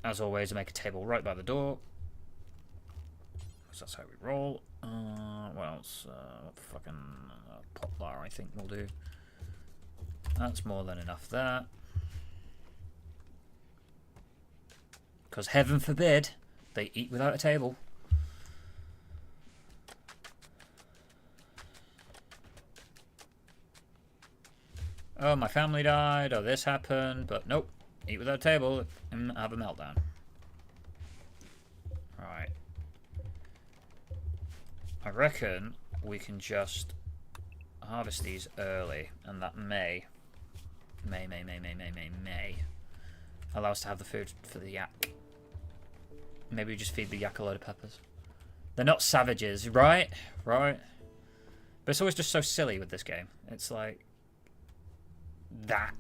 As always, I make a table right by the door, because that's how we roll. What else? Fucking pop bar, I think we'll do. That's more than enough there. Because heaven forbid they eat without a table. Oh, my family died, or this happened, but nope. Eat without a table and have a meltdown. Right. I reckon we can just harvest these early, and that may allow us to have the food for the yak. Maybe we just feed the yak a load of peppers. They're not savages, right? Right. But it's always just so silly with this game. It's like, that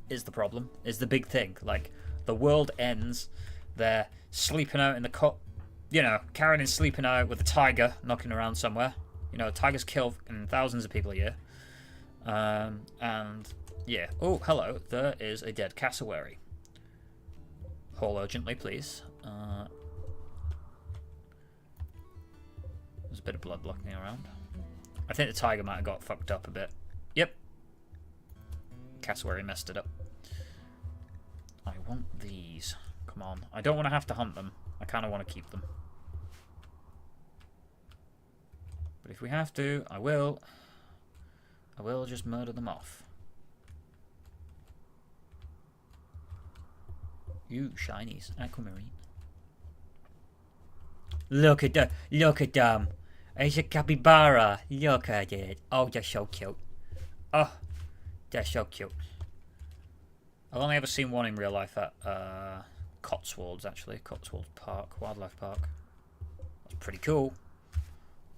is the problem, is the big thing. Like, the world ends, they're sleeping out in the cut, you know, Karen is sleeping out with a tiger knocking around somewhere. You know, tigers kill thousands of people a year. And yeah. Oh, hello, there is a dead cassowary. Haul urgently, please. There's a bit of blood blocking around. I think the tiger might have got fucked up a bit. Yep. Cassowary messed it up. I want these. Come on. I don't want to have to hunt them. I kind of want to keep them. But if we have to, I will just murder them off. You shinies, aquamarine. Look at them. It's a capybara. Look at it. Oh, they're so cute. Oh, they're so cute. I've only ever seen one in real life at Cotswolds, actually. Cotswolds Park, Wildlife Park. That's pretty cool.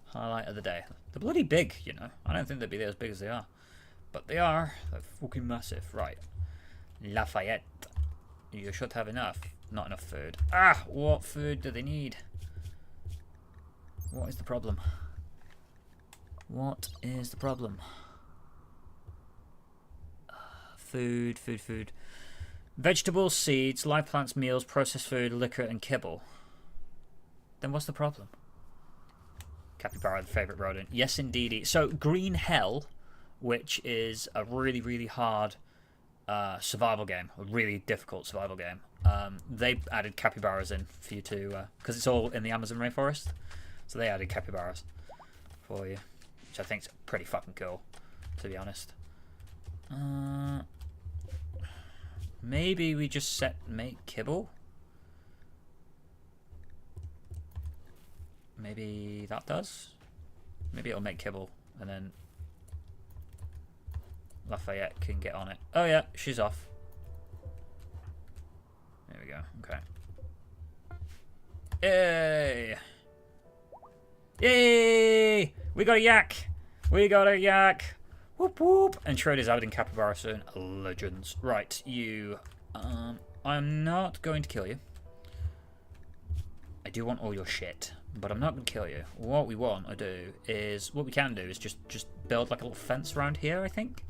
Highlight of the day. They're bloody big, you know. I don't think they'd be as big as they are. But they are. They're fucking massive. Right. Lafayette. You should have enough. Not enough food. Ah! What food do they need? What is the problem? What is the problem? Food. Vegetables, seeds, live plants, meals, processed food, liquor, and kibble. Then what's the problem? Capybara, the favourite rodent. Yes, indeedy. So, Green Hell, which is a really, really hard survival game, a really difficult survival game. They added capybaras in for you to, because it's all in the Amazon rainforest. So they added capybaras for you, which I think is pretty fucking cool, to be honest. Maybe we just make kibble. Maybe that does. Maybe it'll make kibble, and then Lafayette can get on it. Oh yeah, she's off. There we go. Okay. Yay! Yay! We got a yak! We got a yak! Whoop whoop! And Schroeder's adding capybara soon. Legends. Right, you. I'm not going to kill you. I do want all your shit, but I'm not going to kill you. What we want to do is, what we can do is just build like a little fence around here, I think.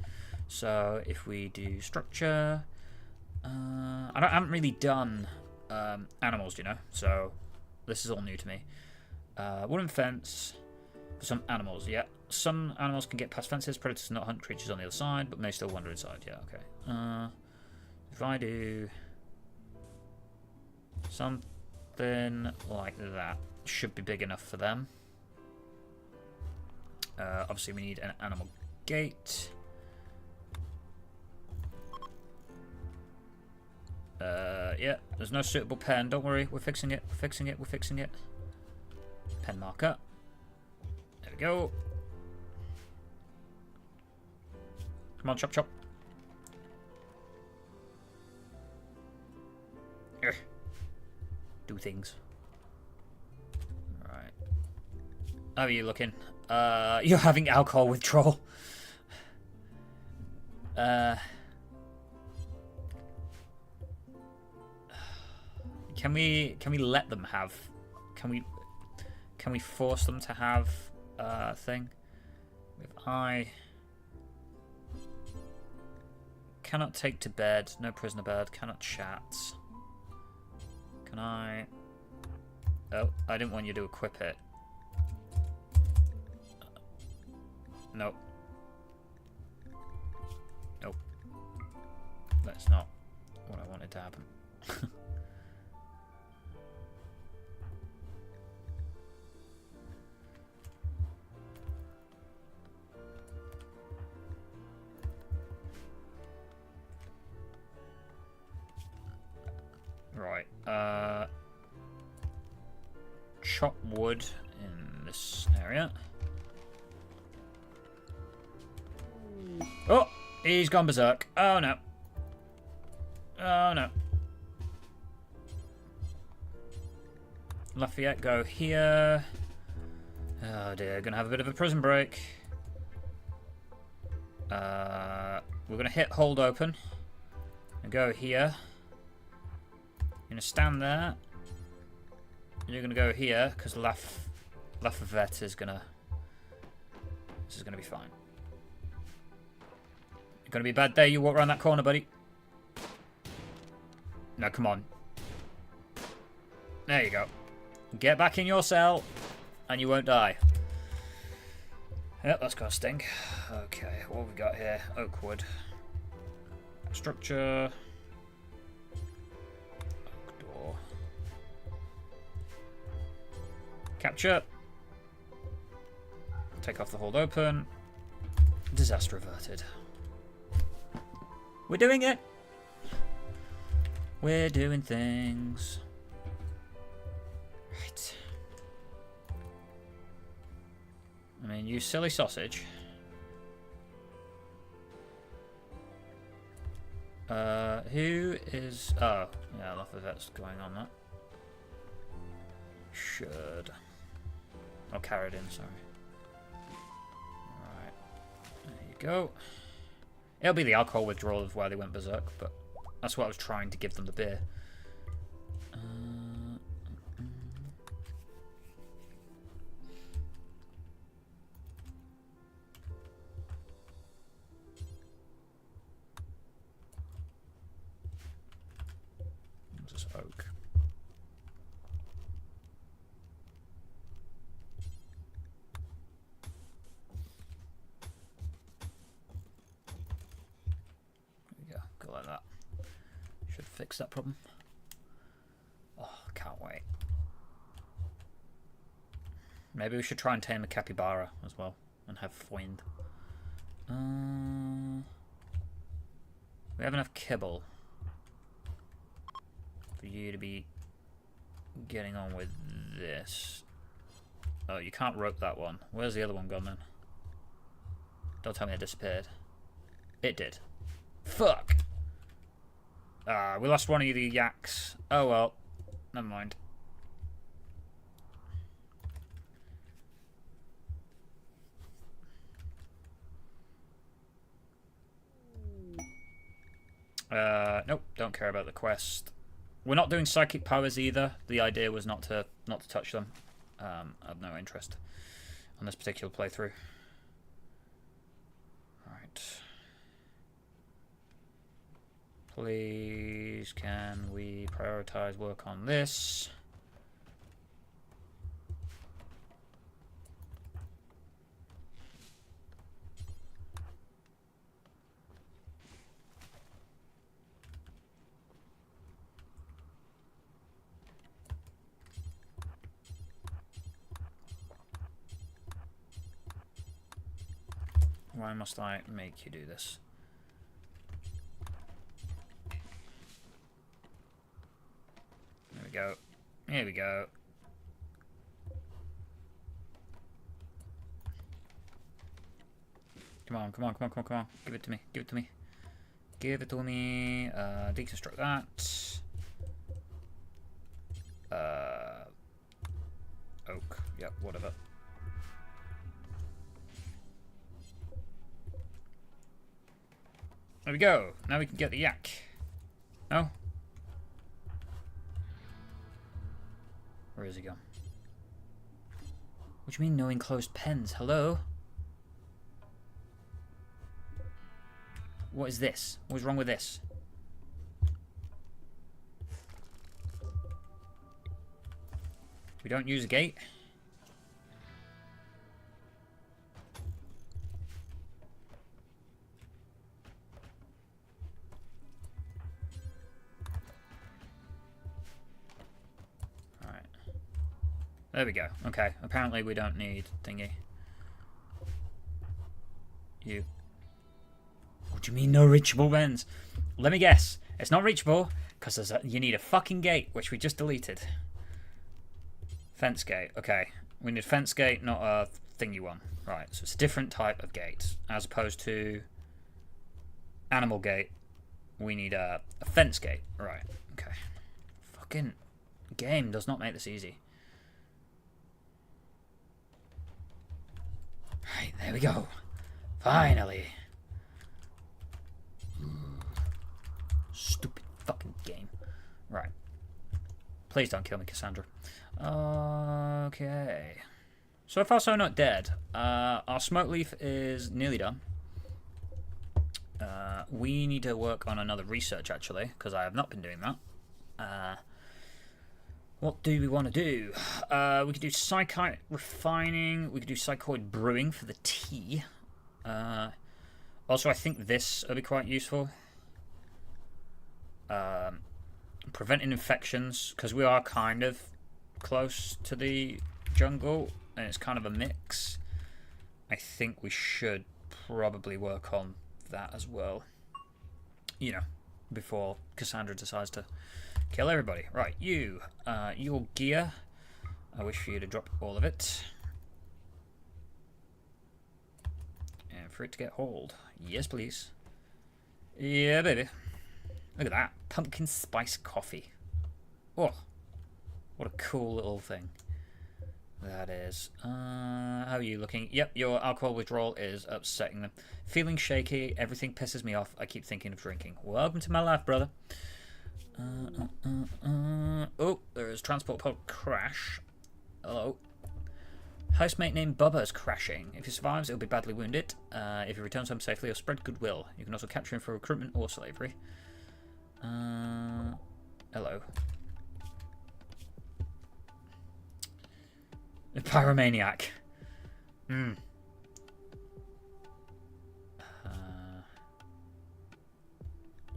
So if we do structure, I haven't really done animals, you know, so this is all new to me. Wooden fence for some animals, yeah. Some animals can get past fences. Predators not hunt creatures on the other side, but may still wander inside. Yeah, okay. If I do something like that, should be big enough for them. Obviously, we need an animal gate. Yeah, there's no suitable pen. Don't worry, we're fixing it. We're fixing it. We're fixing it. Pen marker. There we go. Come on, chop chop. Urgh. Do things. Right. How are you looking? You're having alcohol withdrawal. Can we let them have? Can we force them to have a thing? If I cannot take to bed, no prisoner bed, cannot chat. Can I? Oh, I didn't want you to equip it. Nope. Nope. That's not what I wanted to happen. Right, chop wood in this area. Oh, he's gone berserk. Oh no. Oh no. Lafayette, go here. Oh dear, gonna have a bit of a prison break. We're gonna hit hold open and go here. You're gonna stand there. You're gonna go here because Lafayette is gonna. This is gonna be fine. It's gonna be a bad day. You walk around that corner, buddy. No, come on. There you go. Get back in your cell, and you won't die. Yep, that's gonna stink. Okay, what have we got here? Oak wood. Structure. Capture. Take off the hold open. Disaster averted. We're doing it. We're doing things. Right. I mean, you silly sausage. Who is... Oh, yeah, Lafayette's going on that. Should... I'll carry it in, sorry. Alright. There you go. It'll be the alcohol withdrawal of why they went berserk, but that's what I was trying to give them the beer. fix that problem. Oh, can't wait. Maybe we should try and tame a capybara as well and have find. We have enough kibble for you to be getting on with this. Oh, you can't rope that one. Where's the other one gone then? Don't tell me it disappeared. It did. Fuck! We lost one of the yaks. Oh well. Never mind. Nope, don't care about the quest. We're not doing psychic powers either. The idea was not to touch them. I have no interest on this particular playthrough. Right. Please, can we prioritize work on this? Why must I make you do this? There we go. Here we go. Come on, come on, come on, come on, come on. Give it to me, give it to me. Give it to me. Deconstruct that. Oak. Yep, whatever. There we go. Now we can get the yak. No? Where is he gone? What do you mean no enclosed pens? Hello? What is this? What's wrong with this? We don't use a gate? There we go. Okay. Apparently we don't need thingy. You. What do you mean no reachable bends? Let me guess. It's not reachable because you need a fucking gate, which we just deleted. Fence gate. Okay. We need fence gate, not a thingy one. Right. So it's a different type of gate. As opposed to animal gate, we need a fence gate. Right. Okay. Fucking game does not make this easy. Right, there we go. Finally. Stupid fucking game. Right. Please don't kill me, Cassandra. Okay. So far, so not dead. Our smoke leaf is nearly done. We need to work on another research, actually, because I have not been doing that. What do we want to do? We could do psychite refining. We could do psychoid brewing for the tea. Also, I think this will be quite useful. Preventing infections, because we are kind of close to the jungle, and it's kind of a mix. I think we should probably work on that as well. You know, before Cassandra decides to kill everybody. Right, you. Your gear. I wish for you to drop all of it. And for it to get hauled. Yes, please. Yeah, baby. Look at that. Pumpkin spice coffee. Oh. What a cool little thing. That is. How are you looking? Yep, your alcohol withdrawal is upsetting them. Feeling shaky. Everything pisses me off. I keep thinking of drinking. Welcome to my life, brother. Oh, there is transport pod crash. Hello. Housemate named Bubba is crashing. If he survives, he'll be badly wounded. If he returns home safely, he'll spread goodwill. You can also capture him for recruitment or slavery. Hello. A pyromaniac.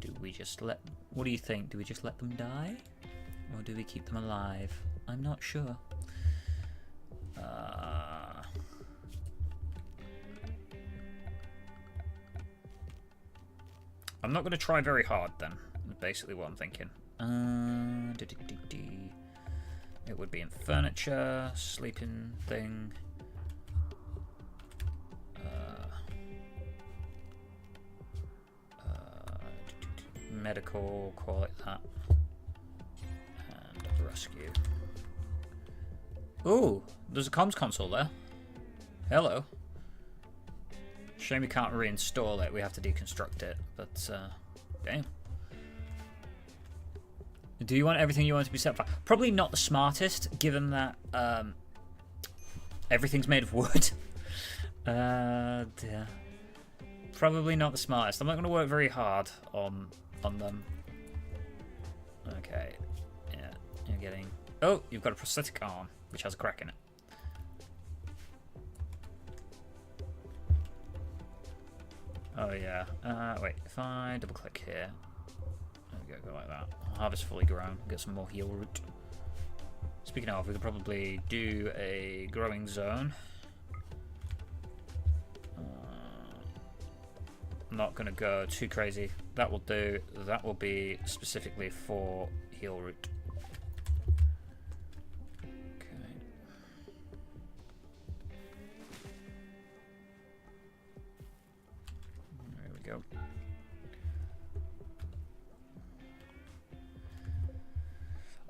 Do we just let... What do you think? Do we just let them die? Or do we keep them alive? I'm not sure. I'm not going to try very hard then. That's basically what I'm thinking. It would be in furniture, sleeping thing. Medical, call it that. And rescue. Ooh, there's a comms console there. Hello. Shame we can't reinstall it. We have to deconstruct it. But, damn. Do you want everything you want to be set fire? Probably not the smartest, given that everything's made of wood. Dear. Probably not the smartest. I'm not going to work very hard on them. Okay. Yeah, you're getting... Oh, you've got a prosthetic arm, which has a crack in it. Oh, yeah. Wait, if I double-click here... There we go, go like that. Harvest fully grown. Get some more heal root. Speaking of, we could probably do a growing zone. I'm not going to go too crazy. That will do. That will be specifically for heal root. Okay. There we go.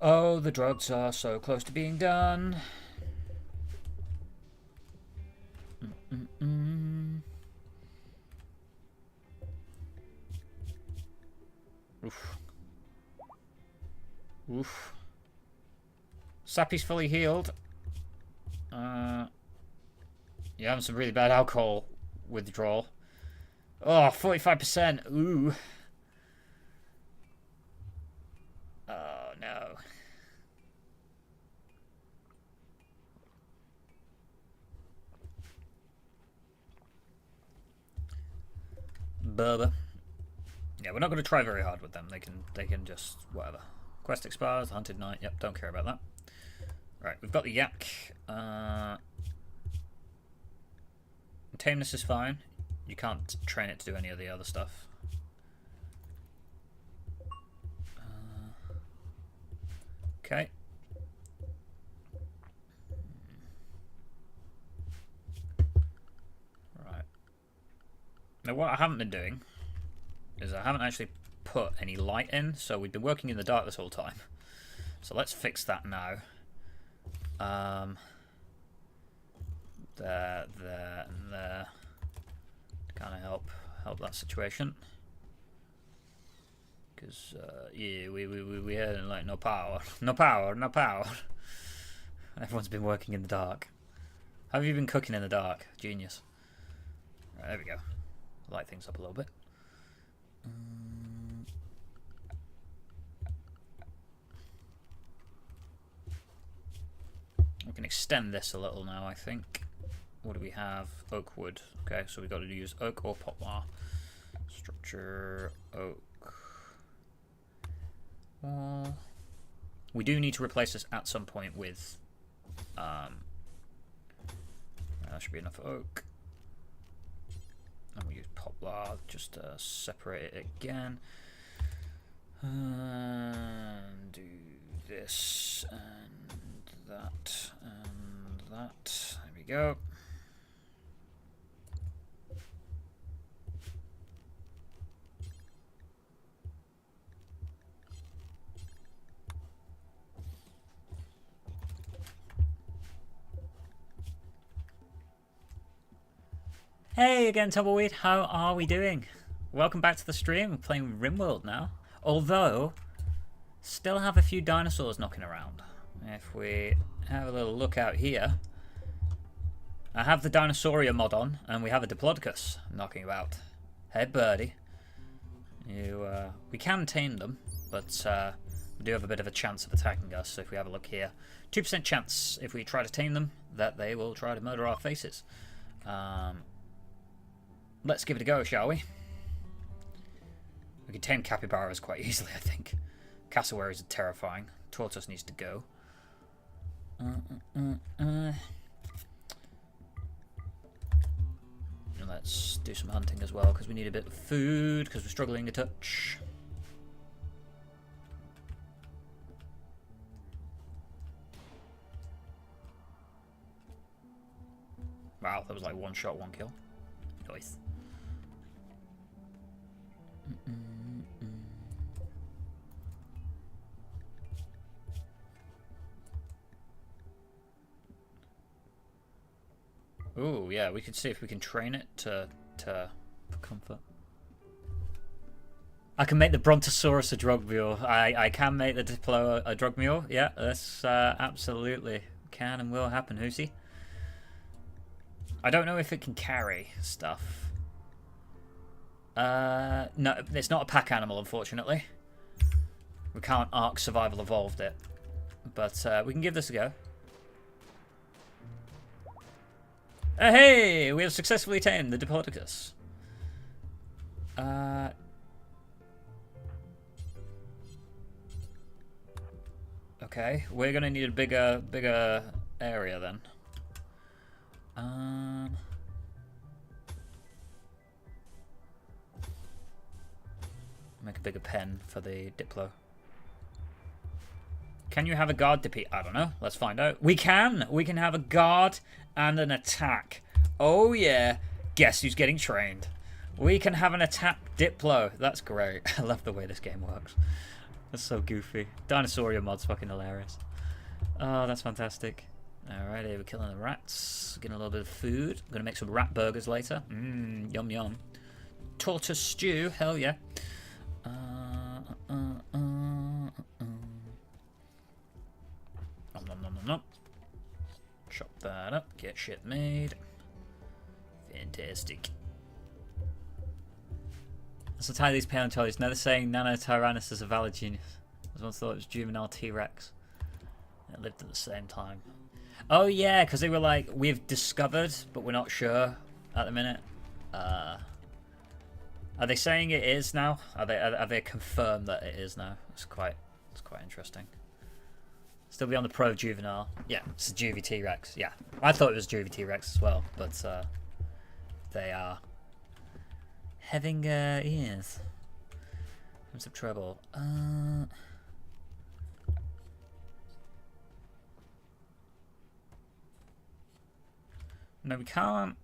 Oh, the drugs are so close to being done. Oof. Oof. Sappy's fully healed. You're having some really bad alcohol withdrawal. Oh, 45%. Ooh. Oh, no. Bubba. Yeah, we're not going to try very hard with them. They can just whatever. Quest expires. Hunted Night. Yep, don't care about that. Right, we've got the yak. Tameness is fine. You can't train it to do any of the other stuff. Okay. Right. Now, what I haven't been doing is I haven't actually put any light in, so we've been working in the dark this whole time. So let's fix that now. There, and there. To kind of help that situation. Because yeah, we had like no power. No power. Everyone's been working in the dark. How have you been cooking in the dark? Genius. Right, there we go. Light things up a little bit. We can extend this a little now, I think. What do we have? Oak wood. Okay, so we've got to use oak or poplar. Structure, oak. Well, we do need to replace this at some point with... that should be enough oak. And we use poplar just to separate it again. And do this and that and that. There we go. Hey again, Tumbleweed. How are we doing? Welcome back to the stream. We're playing Rimworld now. Although, still have a few dinosaurs knocking around. If we have a little look out here, I have the Dinosauria mod on, and we have a Diplodocus knocking about. Hey, birdie. We can tame them, but we do have a bit of a chance of attacking us. So if we have a look here, 2% chance if we try to tame them that they will try to murder our faces. Let's give it a go, shall we? We can tame capybaras quite easily, I think. Cassowaries are terrifying. Tortoise needs to go. And let's do some hunting as well, because we need a bit of food, because we're struggling a touch. Wow, that was like one shot, one kill. Nice. Ooh, yeah, we could see if we can train it for comfort. I can make the Brontosaurus a drug mule. I can make the Diplo a drug mule. Yeah, this absolutely can and will happen, Hoosie. I don't know if it can carry stuff. No, it's not a pack animal, unfortunately. We can't Ark Survival Evolved it. But we can give this a go. Hey! We have successfully tamed the Diplodocus. Okay, we're gonna need a bigger area then. Make a bigger pen for the Diplo. Can you have a guard defeat? I don't know. Let's find out. We can! We can have a guard and an attack. Oh yeah. Guess who's getting trained? We can have an attack Diplo. That's great. I love the way this game works. That's so goofy. Dinosauria mod's fucking hilarious. Oh, that's fantastic. Alrighty, we're killing the rats. Getting a little bit of food. I'm gonna make some rat burgers later. Mmm, yum yum. Tortoise stew, hell yeah. Nom. Chop that up, get shit made. Fantastic. So tie these paleontologists. Now they're saying Nanotyrannus is a valid genius. I once thought it was juvenile T-Rex. It lived at the same time. Oh yeah, because they were like, we've discovered, but we're not sure at the minute. Are they saying it is now? Are they confirmed that it is now? It's quite interesting. Still be on the pro juvenile. Yeah, it's a juvie T-Rex. Yeah, I thought it was juvie T-Rex as well, but they are having yes, some trouble. No, we can't.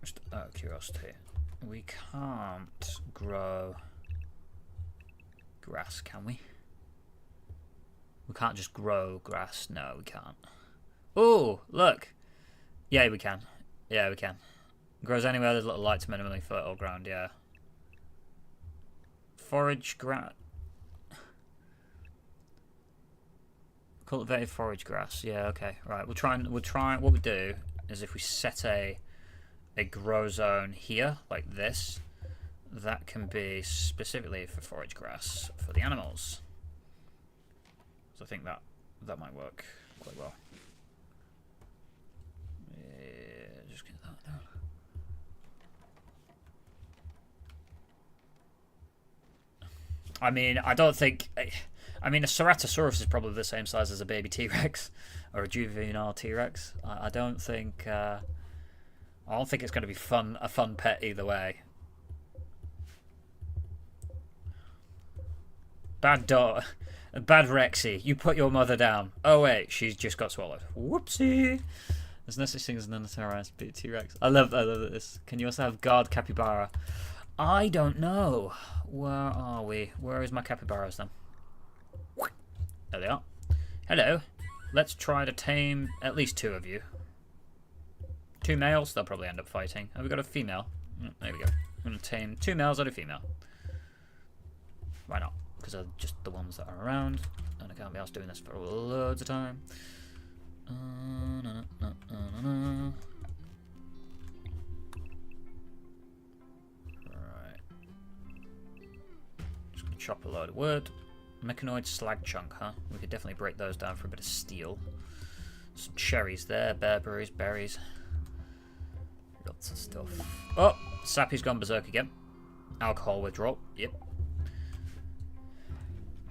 Just out of curiosity, we can't grow grass, can we? We can't just grow grass. No, we can't. Oh, look. Yeah, we can. Yeah, we can. Grows anywhere there's little light to minimally fertile ground, yeah. Forage grass. Cultivated forage grass. Yeah, okay. Right, we'll try what we do is if we set a grow zone here, like this, that can be specifically for forage grass for the animals. So I think that might work quite well. Yeah, just get that down. I mean, I don't think. I mean, a Ceratosaurus is probably the same size as a baby T-Rex or a juvenile T-Rex. I don't think. I don't think it's going to be a fun pet either way. Bad dog. Bad Rexy, you put your mother down. Oh wait, she's just got swallowed. Whoopsie. There's no such thing as an unauthorized T-Rex. I love this. Can you also have guard capybara? I don't know. Where are we? Where is my capybaras then? There they are. Hello. Let's try to tame at least 2 of you. 2 males, they'll probably end up fighting. Have we got a female? There we go. I'm going to tame 2 males and a female. Why not? Because they're just the ones that are around, and I can't be asked doing this for loads of time. Right. Just gonna chop a load of wood. Mechanoid slag chunk, huh? We could definitely break those down for a bit of steel. Some cherries there, bearberries, berries. Lots of stuff. Oh, Sappy's gone berserk again. Alcohol withdrawal. Yep.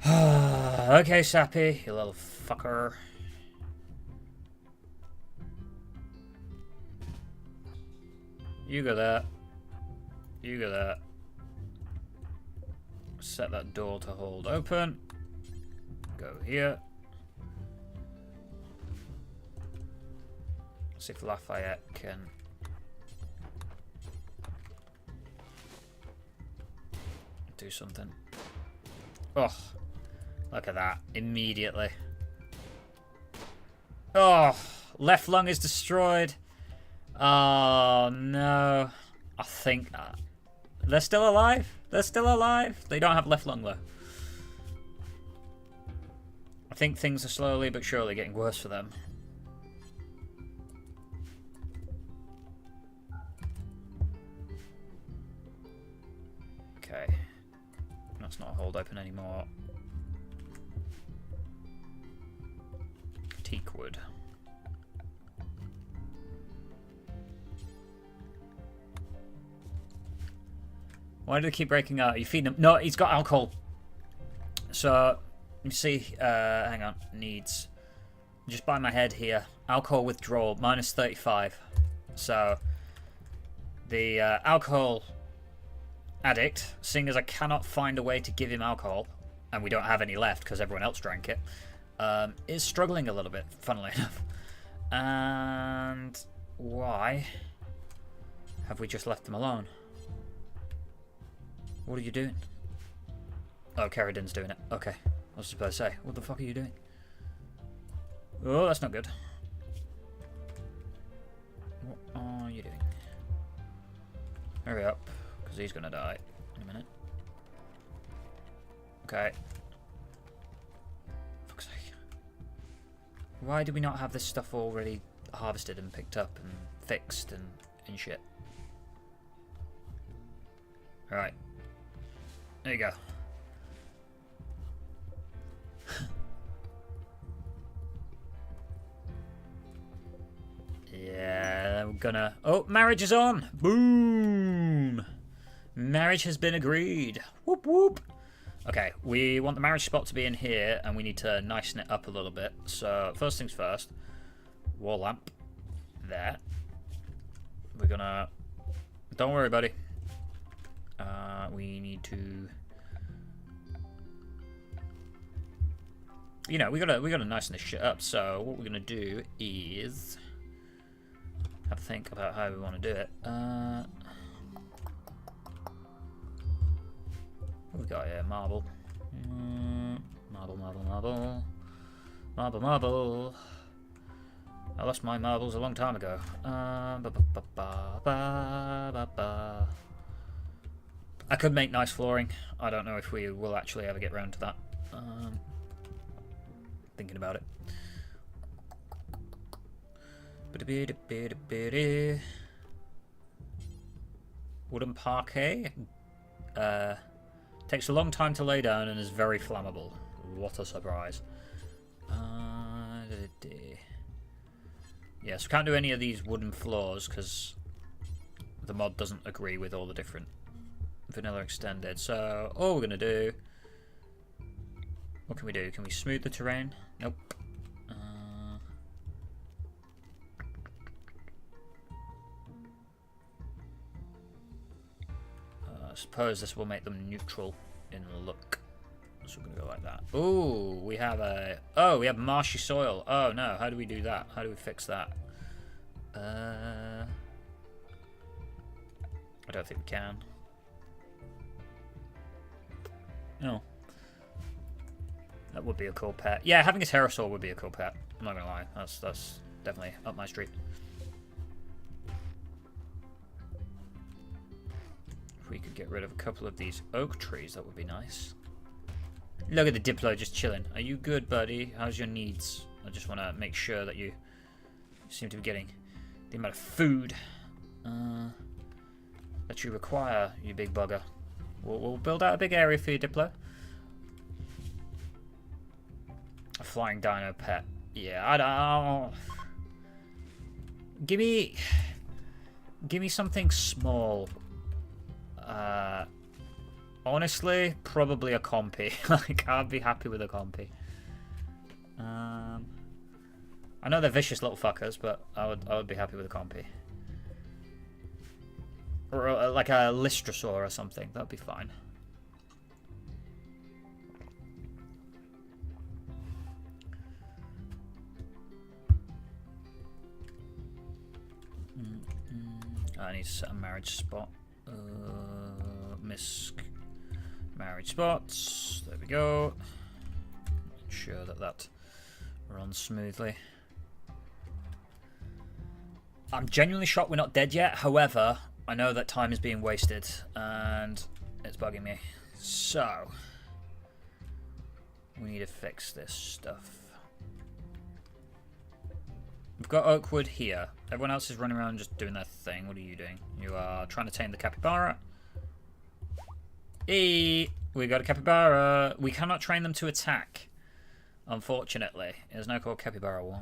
Okay, Sappy, you little fucker. You go there. You go there. Set that door to hold open. Go here. See if Lafayette can... do something. Oh, look at that. Immediately. Oh, left lung is destroyed. Oh, no. I think... they're still alive. They're still alive. They don't have left lung, though. I think things are slowly but surely getting worse for them. Okay. That's not hold open anymore. Teak wood. Why do they keep breaking out? Are you feeding him? No, he's got alcohol. So, let me see. Hang on. Needs. Just by my head here. Alcohol withdrawal. Minus 35. So, the alcohol addict, seeing as I cannot find a way to give him alcohol, and we don't have any left because everyone else drank it, is struggling a little bit, funnily enough. And why have we just left them alone? What are you doing? Oh, Carradine's doing it. Okay. I was just about to say, what the fuck are you doing? Oh, that's not good. What are you doing? Hurry up, because he's going to die in a minute. Okay. Fuck's sake. Why do we not have this stuff already harvested and picked up and fixed and shit? Alright. There you go. Yeah, we're gonna... Oh, marriage is on! Boom! Marriage has been agreed. Whoop whoop! Okay, we want the marriage spot to be in here, and we need to nicen it up a little bit. So, first things first. Wall lamp. There. We're gonna... Don't worry, buddy. We need to... You know, we gotta nicen this shit up. So, what we're gonna do is... have a think about how we want to do it. What we got here? Marble. Marble. I lost my marbles a long time ago. I could make nice flooring. I don't know if we will actually ever get around to that. Thinking about it. Wooden parquet. Takes a long time to lay down and is very flammable. What a surprise. Yes, we can't do any of these wooden floors because the mod doesn't agree with all the different vanilla extended. So all we're going to do... What can we do? Can we smooth the terrain? Nope. I suppose this will make them neutral in look. So we're going to go like that. Ooh, we have a... Oh, we have marshy soil. Oh, no. How do we do that? How do we fix that? I don't think we can. No. That would be a cool pet. Yeah, having a pterosaur would be a cool pet. I'm not going to lie. That's definitely up my street. If we could get rid of a couple of these oak trees, that would be nice. Look at the Diplo just chilling. Are you good, buddy? How's your needs? I just want to make sure that you seem to be getting the amount of food that you require, you big bugger. We'll build out a big area for you, Diplo. A flying dino pet. Yeah, I don't... Give me something small. Honestly, probably a compy. Like, I'd be happy with a compy. I know they're vicious little fuckers, but I would be happy with a compy. Or like a Listrasaur or something. That'd be fine. I need to set a marriage spot. Misc marriage spots. There we go. Ensure that that runs smoothly. I'm genuinely shocked we're not dead yet. However, I know that time is being wasted and it's bugging me. So, we need to fix this stuff. We've got Oakwood here. Everyone else is running around just doing their thing. What are you doing? You are trying to tame the capybara. We got a capybara. We cannot train them to attack, unfortunately. There's no called capybara 1.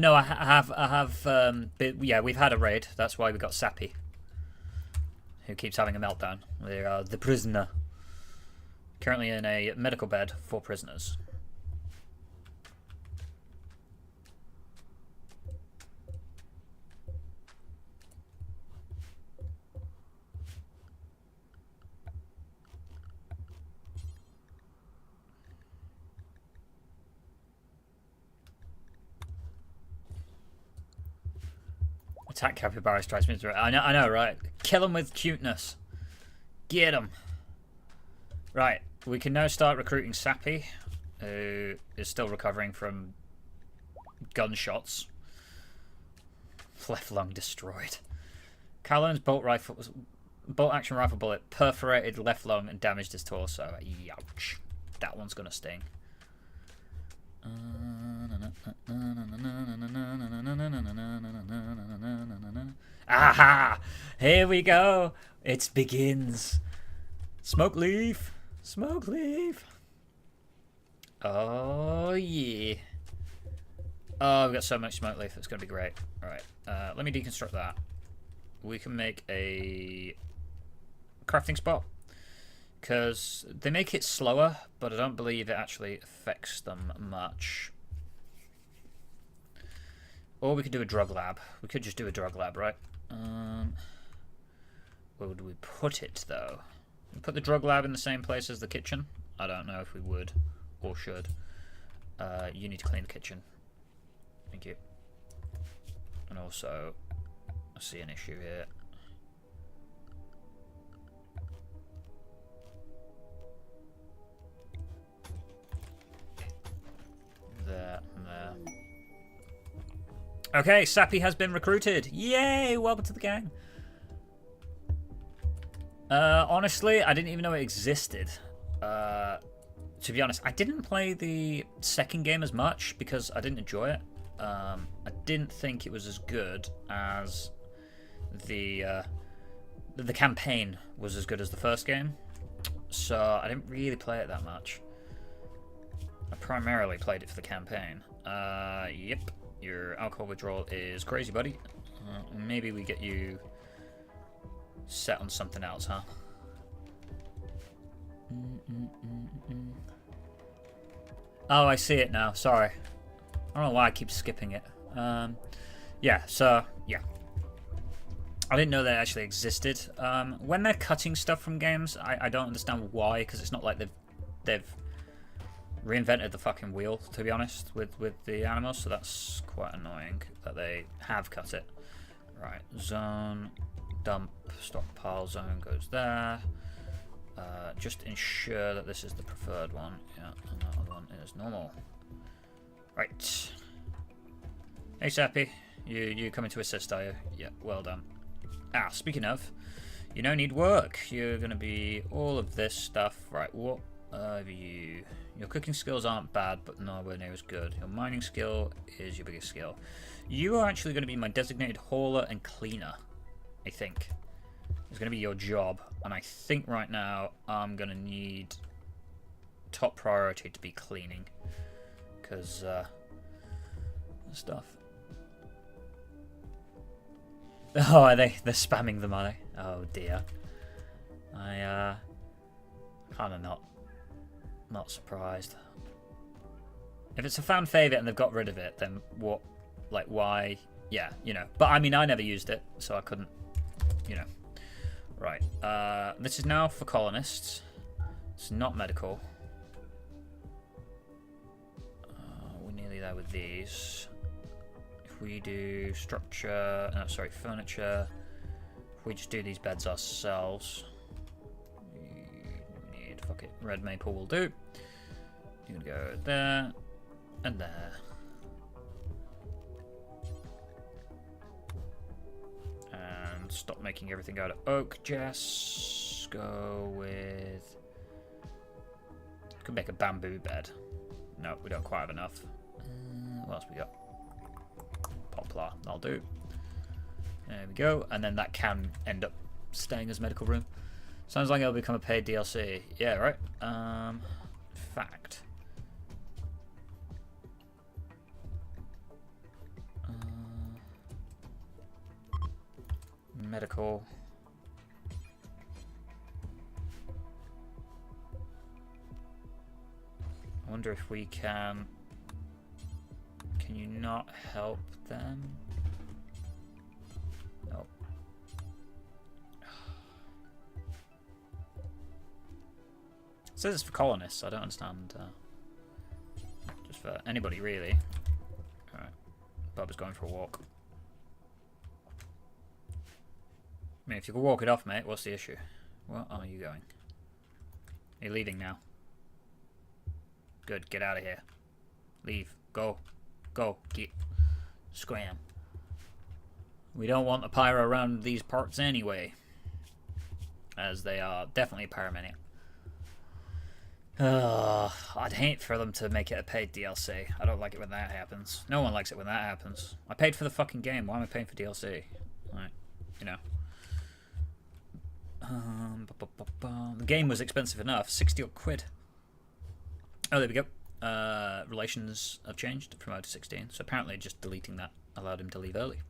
No, I have. Yeah, we've had a raid. That's why we got Sappy, who keeps having a meltdown. They are the prisoner. Currently in a medical bed for prisoners. Attack capybara strikes me as right. I know, right? Kill him with cuteness. Get him. Right, we can now start recruiting Sappy, who is still recovering from gunshots. Left lung destroyed. Calhoun's bolt action rifle bullet perforated left lung and damaged his torso. Youch. That one's gonna sting. Aha! Here we go. It begins. Smoke leaf. Smoke leaf. Oh yeah. Oh, we've got so much smoke leaf. It's gonna be great. All right. Let me deconstruct that. We can make a crafting spot because they make it slower, but I don't believe it actually affects them much. Or we could do a drug lab. We could just do a drug lab, right? Where would we put it though? We put the drug lab in the same place as the kitchen. I don't know if we would or should. You need to clean the kitchen. Thank you. And also, I see an issue here. There and there. Okay, Sappy has been recruited. Yay! Welcome to the gang. Honestly, I didn't even know it existed. To be honest, I didn't play the second game as much because I didn't enjoy it. I didn't think it was as good as the campaign was as good as the first game. So I didn't really play it that much. I primarily played it for the campaign. Yep. Your alcohol withdrawal is crazy, buddy. Maybe we get you set on something else, huh? Oh, I see it now. Sorry. I don't know why I keep skipping it. Yeah, so, yeah. I didn't know that actually existed. When they're cutting stuff from games, I don't understand why, because it's not like they've reinvented the fucking wheel, to be honest, with the animals, so that's quite annoying that they have cut it. Right, zone, dump, stockpile zone goes there. Just ensure that this is the preferred one. Yeah, and that other one is normal. Right. Hey, Sappy. You coming to assist, are you? Yeah, well done. Ah, speaking of, you don't need work. You're going to be all of this stuff. Right, what have you... Your cooking skills aren't bad, but nowhere near as good. Your mining skill is your biggest skill. You are actually going to be my designated hauler and cleaner, I think. It's going to be your job. And I think right now I'm going to need top priority to be cleaning. Because stuff. Oh, are they? They're spamming them, are they? Oh dear. I kind of not surprised. If it's a fan favorite and they've got rid of it, then what? Like why? Yeah, you know. But I mean, I never used it, so I couldn't. You know. Right. This is now for colonists. It's not medical. We're nearly there with these. If we do structure, no, sorry, furniture. If we just do these beds ourselves, we need, fuck it, red maple will do. You're gonna go there and there. And stop making everything out of oak, Jess. Go with. Could make a bamboo bed. No, we don't quite have enough. What else we got? Poplar, that'll do. There we go. And then that can end up staying as medical room. Sounds like it'll become a paid DLC. Yeah, right. Fact. Medical. I wonder if we can. Can you not help them? No. It says it's for colonists. I don't understand. Just for anybody, really. Alright. Bubba's going for a walk. I mean, if you could walk it off, mate, what's the issue? Where are you going? Are you leaving now? Good, get out of here. Leave. Go. Go. Get. Scram. We don't want a pyro around these parts anyway. As they are definitely a paramedic. I'd hate for them to make it a paid DLC. I don't like it when that happens. No one likes it when that happens. I paid for the fucking game. Why am I paying for DLC? Right. You know. The game was expensive enough. 60 odd quid. Oh, there we go. Relations have changed from 0 to 16. So apparently just deleting that allowed him to leave early.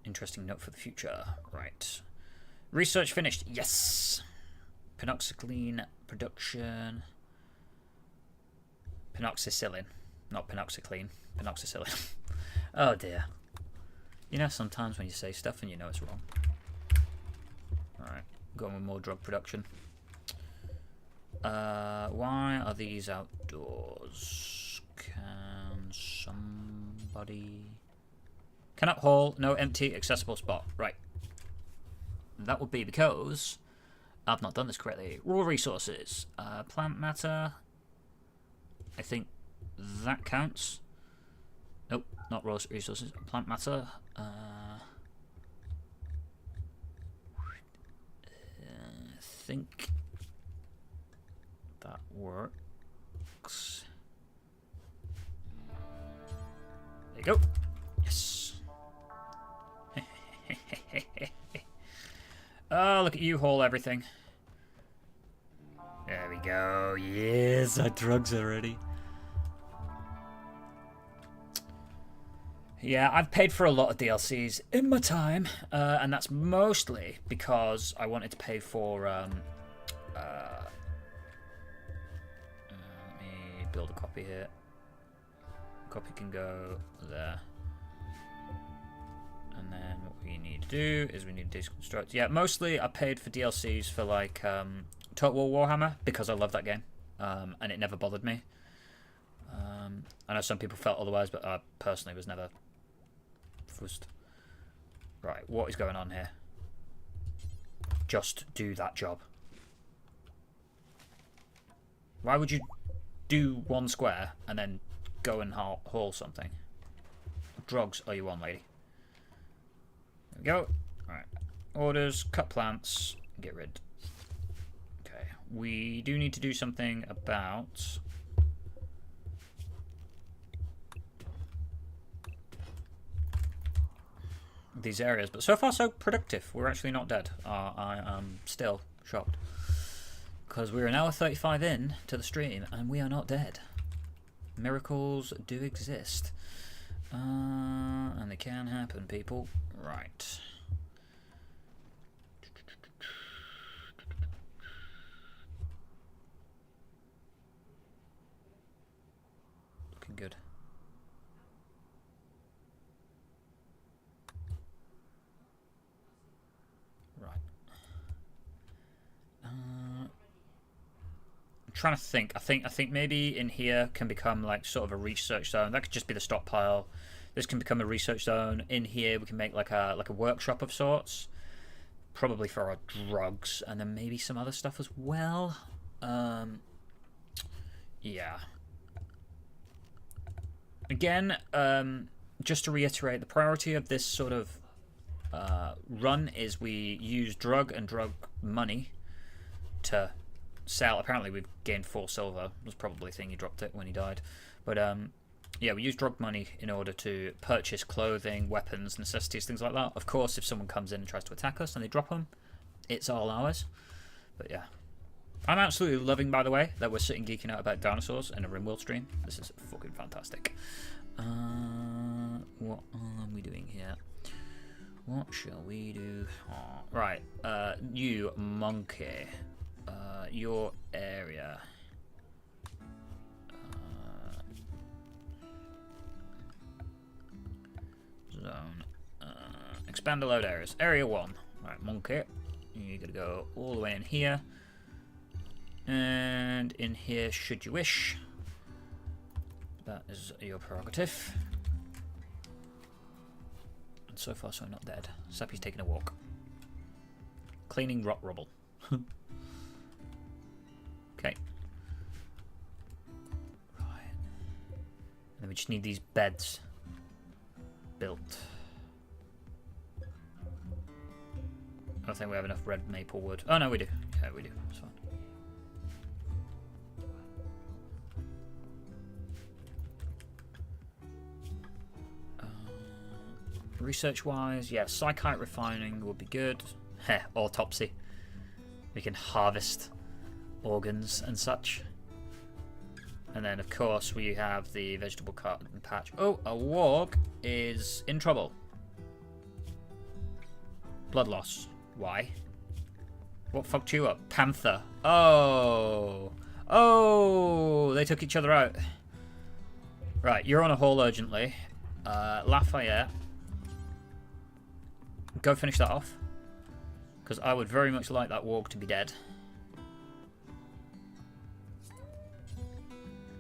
Interesting note for the future. Right. Research finished. Yes. Penoxycline production. Penoxycillin. Not penoxycline. Penoxycillin. Oh dear. You know sometimes when you say stuff and you know it's wrong. Alright. Going with more drug production. Why are these outdoors? Can somebody... Cannot haul, no empty accessible spot. Right. That would be because I've not done this correctly. Raw resources. Plant matter. I think that counts. Nope, not raw resources. Plant matter. I think that works. There you go. Yes. Oh, look at you haul everything. There we go. Yes, our drugs already. Yeah, I've paid for a lot of DLCs in my time, and that's mostly because I wanted to pay for. Let me build a copy here. Copy can go there. And then what we need to do is we need to deconstruct. Yeah, mostly I paid for DLCs for like Total War Warhammer because I love that game, and it never bothered me. I know some people felt otherwise, but I personally was never fussed. Right, what is going on here? Just do that job. Why would you do one square and then go and haul something? What drugs are you on, lady? There we go. Alright. Orders, cut plants, get rid. Okay. We do need to do something about these areas, but so far so productive. We're actually not dead. I am still shocked because we're an hour 35 in to the stream and we are not dead. Miracles do exist. And they can happen, people. Right. Looking good. Right. I'm trying to think. I think maybe in here can become like sort of a research zone. That could just be the stockpile. This can become a research zone. In here we can make like a workshop of sorts. Probably for our drugs, and then maybe some other stuff as well. Yeah. Again, just to reiterate, the priority of this sort of run is we use drug and drug money to sell. Apparently we've gained 4 silver. It was probably a thing he dropped it when he died. But yeah, we use drug money in order to purchase clothing, weapons, necessities, things like that. Of course, if someone comes in and tries to attack us and they drop them, it's all ours. But yeah. I'm absolutely loving, by the way, that we're sitting geeking out about dinosaurs in a Rimworld stream. This is fucking fantastic. What are we doing here? What shall we do? Oh, right, you monkey. Your area. Zone. Expand the load areas. Area 1. Right, monkey. You're gonna go all the way in here. And in here, should you wish. That is your prerogative. And so far, so not dead. Sappy's taking a walk. Cleaning rot rubble. Okay. Right. And then we just need these beds built. I don't think we have enough red maple wood. Oh no, we do. Yeah, we do. That's fine. Research-wise, yeah, psychite refining would be good. Heh, autopsy. We can harvest organs and such. And then, of course, we have the vegetable carton patch. Oh, a warg is in trouble. Blood loss. Why? What fucked you up? Panther. Oh. Oh, they took each other out. Right, you're on a haul urgently. Lafayette. Go finish that off. Because I would very much like that warg to be dead.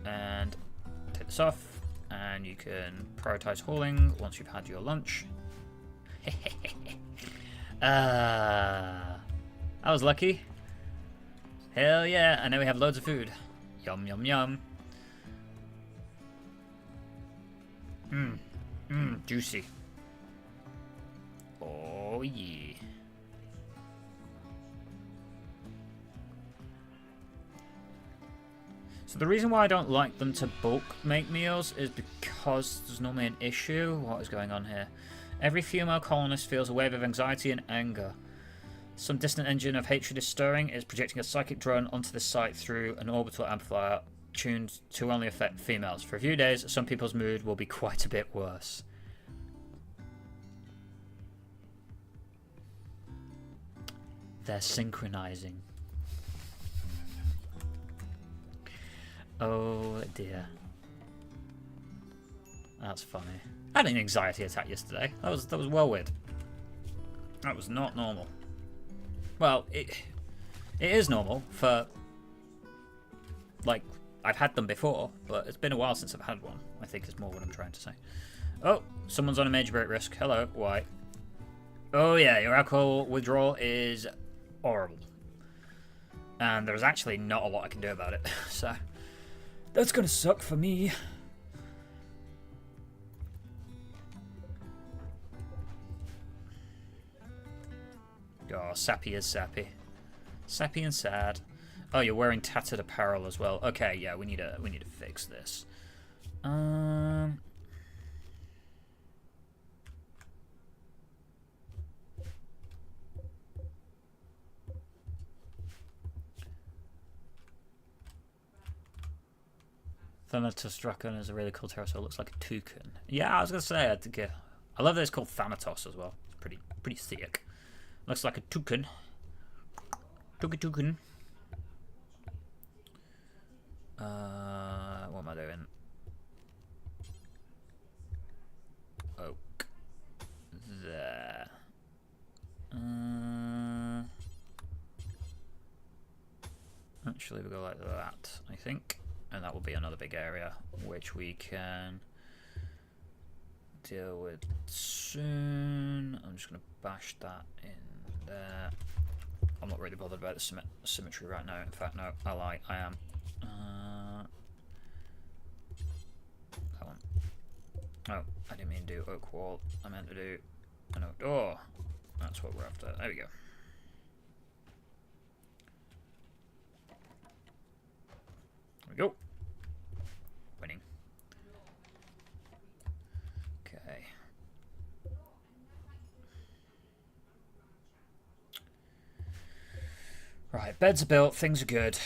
And take this off. And you can prioritize hauling once you've had your lunch. I was lucky. Hell yeah. And now we have loads of food. Yum, yum, yum. Juicy. Oh yeah. So the reason why I don't like them to bulk make meals is because there's normally an issue. What is going on here? Every female colonist feels a wave of anxiety and anger. Some distant engine of hatred is stirring. It is projecting a psychic drone onto the site through an orbital amplifier tuned to only affect females. For a few days, some people's mood will be quite a bit worse. They're synchronizing. Oh dear. That's funny. I had an anxiety attack yesterday. That was well weird. That was not normal. Well, it is normal for, like, I've had them before, but it's been a while since I've had one, I think is more what I'm trying to say. Oh, someone's on a major break risk. Hello, why? Oh yeah, your alcohol withdrawal is horrible. And there's actually not a lot I can do about it, so that's gonna suck for me. Oh, sappy is sappy. Sappy and sad. Oh, you're wearing tattered apparel as well. Okay, yeah, we need to fix this. Thanatos Draken is a really cool pterosaur. Looks like a toucan. Yeah, I was gonna say. I love that it's called Thanatos as well. It's pretty sick. Looks like a toucan. Toucan. What am I doing? Oak. There. Actually, we'll go like that, I think. And that will be another big area, which we can deal with soon. I'm just going to bash that in there. I'm not really bothered about the symmetry right now. In fact, no, I lie. I am. That one. Oh, I didn't mean to do oak wall. I meant to do an oak door. That's what we're after. There we go. There we go. Winning. Okay. Right, beds are built, things are good.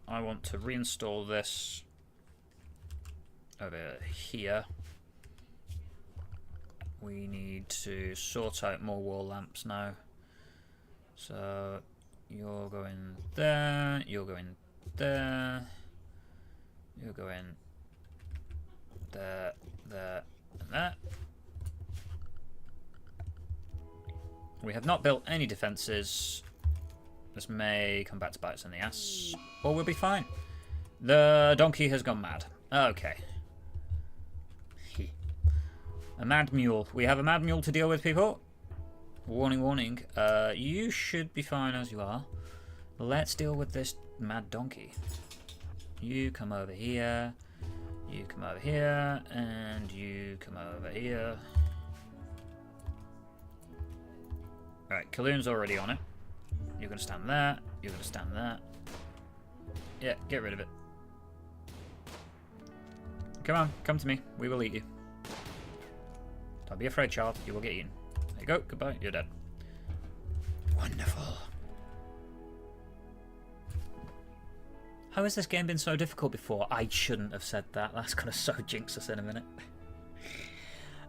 I want to reinstall this over here. We need to sort out more wall lamps now. So you're going there, you're going there, you're going there, there, and there. We have not built any defences. This may come back to bite us in the ass, or we'll be fine. The donkey has gone mad. Okay. A mad mule. We have a mad mule to deal with, people. Warning, warning. You should be fine as you are. Let's deal with this mad donkey. You come over here. You come over here. And you come over here. Alright, Kaloon's already on it. You're going to stand there. You're going to stand there. Yeah, get rid of it. Come on, come to me. We will eat you. Don't be afraid, child. You will get eaten. There you go. Goodbye. You're dead. Wonderful. How has this game been so difficult before? I shouldn't have said that. That's going to so jinx us in a minute.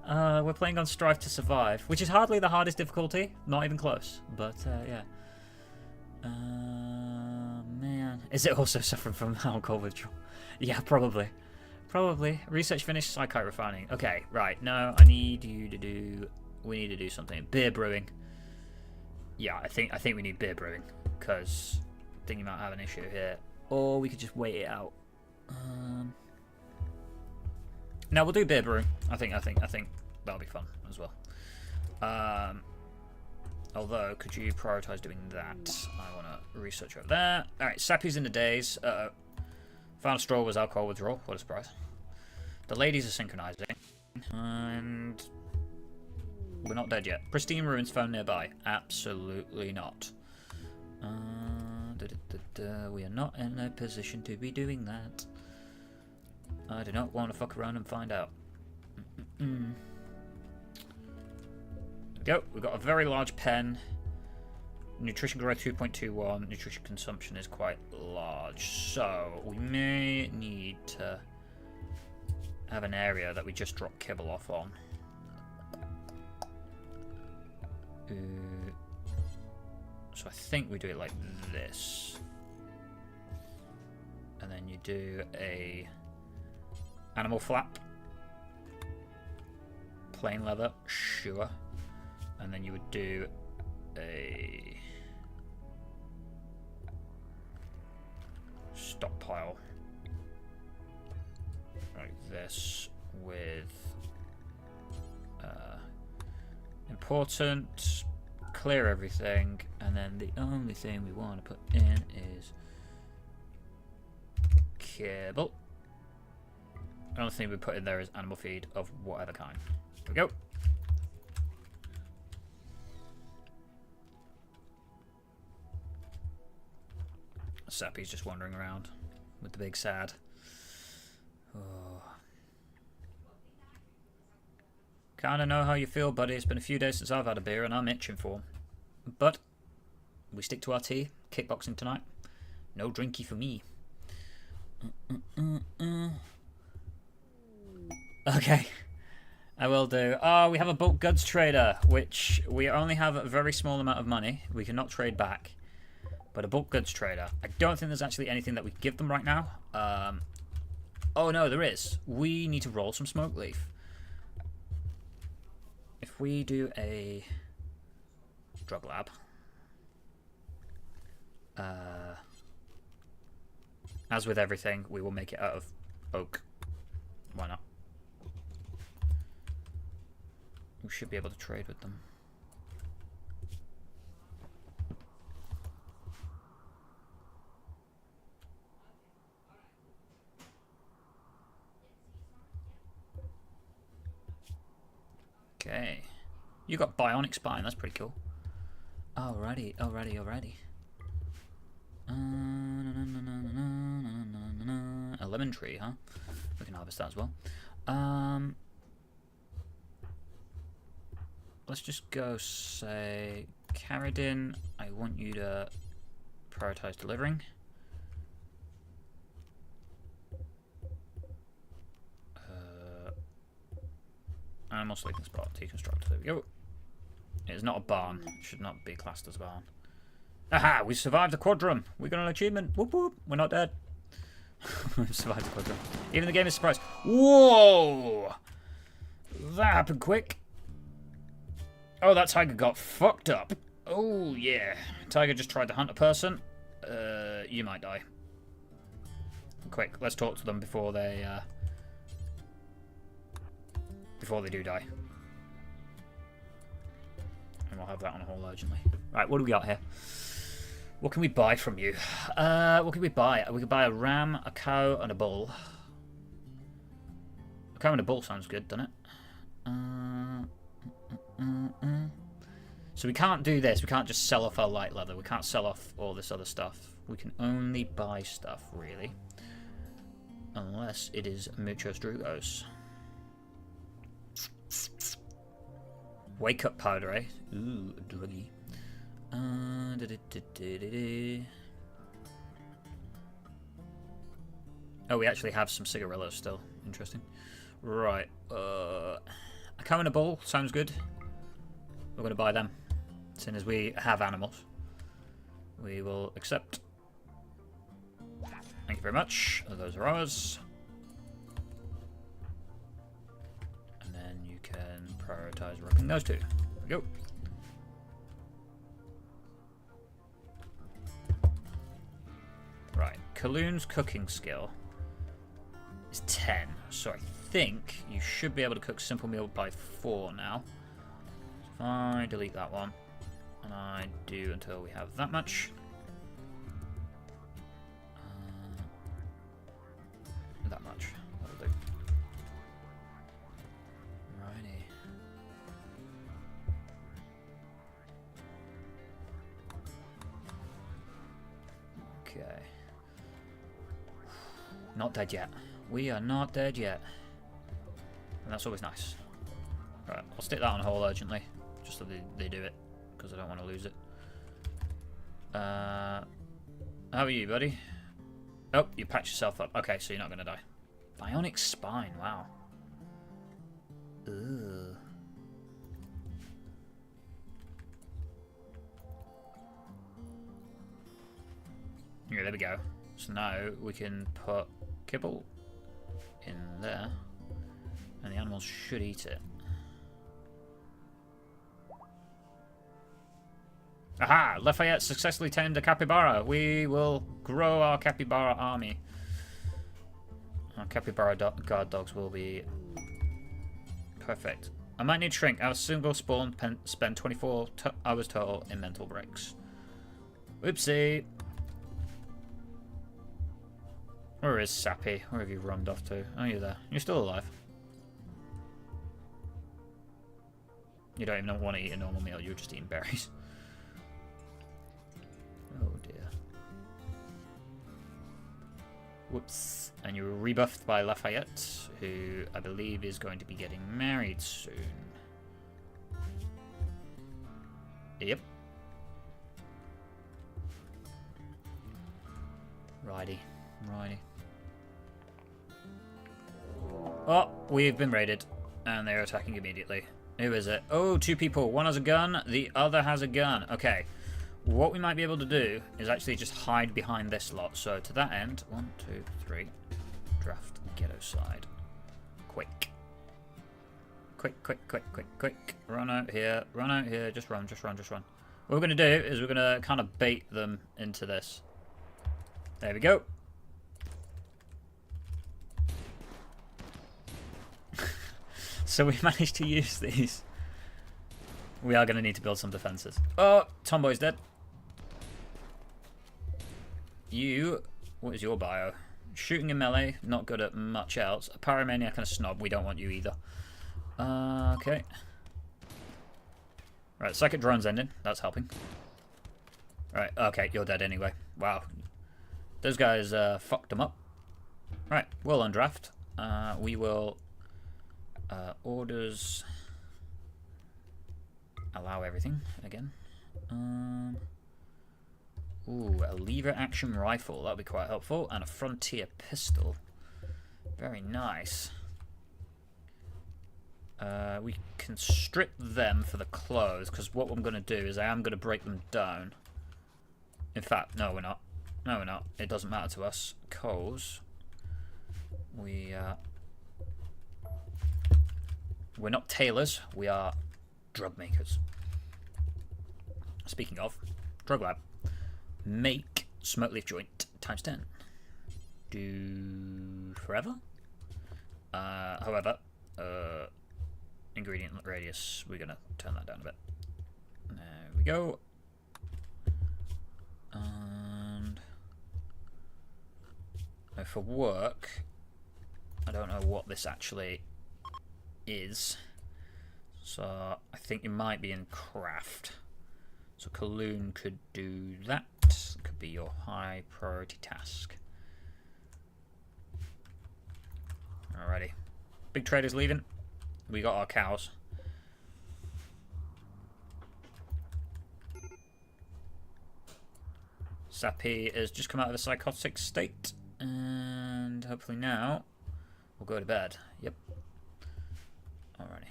We're playing on Strive to Survive, which is hardly the hardest difficulty. Not even close. But, yeah. Man. Is it also suffering from alcohol withdrawal? Yeah, probably. Probably. Research finished, Psychite refining. Okay, right. No, I need you to do... We need to do something. Beer brewing. Yeah, I think we need beer brewing. Because I think you might have an issue here. Or we could just wait it out. No, we'll do beer brewing. I think that'll be fun as well. Although, could you prioritise doing that? I want to research over there. Alright, Sappy's in the days. Final straw was alcohol withdrawal. What a surprise. The ladies are synchronising. And we're not dead yet. Pristine ruins found nearby. Absolutely not. We are not in a position to be doing that. I do not want to fuck around and find out. There we go. We've got a very large pen. Nutrition growth 2.21. Nutrition consumption is quite large. So we may need to have an area that we just drop kibble off on. So I think we do it like this. And then you do a animal flap. Plain leather, sure. And then you would do a stockpile like this with important, clear everything, and then the only thing we want to put in is kibble. The only thing we put in there is animal feed of whatever kind. There we go. Sappy's just wandering around with the big sad. Oh. Kinda know how you feel, buddy. It's been a few days since I've had a beer and I'm itching for 'em. But we stick to our tea. Kickboxing tonight. No drinky for me. Okay. I will do. Oh, we have a bulk goods trader, which we only have a very small amount of money. We cannot trade back. But a bulk goods trader. I don't think there's actually anything that we can give them right now. Oh no, there is. We need to roll some smoke leaf. If we do a drug lab. As with everything, we will make it out of oak. Why not? We should be able to trade with them. Okay. You got bionic spine, that's pretty cool. Alrighty. A lemon tree, huh? We can harvest that as well. Let's just go say, Carradine, I want you to prioritize delivering. Animal sleeping spot, deconstruct. There we go. It's not a barn. It should not be classed as a barn. Aha! We survived the quadrum. We got an achievement. Whoop whoop. We're not dead. We've survived the quadrum. Even the game is surprised. Whoa! That happened quick. Oh, that tiger got fucked up. Oh, yeah. Tiger just tried to hunt a person. You might die. Quick, let's talk to them before they do die. And we'll have that on hold urgently. Right, what do we got here? What can we buy from you? What can we buy? We could buy a ram, a cow, and a bull. A cow and a bull sounds good, doesn't it? So we can't do this. We can't just sell off our light leather. We can't sell off all this other stuff. We can only buy stuff, really. Unless it is muchos drugos. Wake up powder, eh? Ooh, a druggy. Oh, we actually have some cigarillos still. Interesting. Right. A cow and a bull sounds good. We're going to buy them. As soon as we have animals, we will accept. Thank you very much. Those are ours. And then you can prioritize working those two. There we go. Right. Kaloon's cooking skill is 10. So I think you should be able to cook simple meal by 4 now. So if I delete that one, and I do until we have that much. That much. That'll do. Righty. Okay. Not dead yet. We are not dead yet. And that's always nice. Right, I'll stick that on hold urgently. Just so they do it. Because I don't want to lose it. How are you, buddy? Oh, you patched yourself up. Okay, so you're not going to die. Bionic spine, wow. Ugh. Yeah, there we go. So now we can put kibble in there. And the animals should eat it. Aha! Lafayette successfully tamed a capybara. We will grow our capybara army. Our capybara guard dogs will be perfect. I might need shrink. Our single spawn spend 24 hours total in mental breaks. Whoopsie. Where is Sappy? Where have you run off to? Oh, you're there. You're still alive. You don't even want to eat a normal meal. You're just eating berries. Oh dear. Whoops. And you were rebuffed by Lafayette, who I believe is going to be getting married soon. Yep. Righty. Righty. Oh, we've been raided. And they're attacking immediately. Who is it? Oh, 2 people. One has a gun, the other has a gun. Okay. What we might be able to do is actually just hide behind this lot. So to that end, 1, 2, 3. Draft ghetto side. Quick. Quick, quick, quick, quick, quick. Run out here. Run out here. Just run, just run, just run. What we're going to do is we're going to kind of bait them into this. There we go. So we managed to use these. We are going to need to build some defenses. Oh, Tomboy's dead. You, what is your bio? Shooting in melee, not good at much else. A pyromaniac and a snob, we don't want you either. Okay. Right, psychic drone's ending. That's helping. Right, okay, you're dead anyway. Wow. Those guys fucked them up. Right, we'll undraft. We will... orders... Allow everything again. Ooh, a lever action rifle. That'll be quite helpful. And a frontier pistol. Very nice. We can strip them for the clothes, because what I'm going to do is I am going to break them down. In fact, no, we're not. No, we're not. It doesn't matter to us, because we're not tailors. We are drug makers. Speaking of, drug lab. Make smoke leaf joint times 10. Do forever. However, ingredient radius, we're gonna turn that down a bit. There we go. And for work, I don't know what this actually is. So I think you might be in craft. So Kaloon could do that. Could be your high priority task. Alrighty. Big trader's leaving. We got our cows. Sappy has just come out of a psychotic state. And hopefully now we'll go to bed. Yep. Alrighty.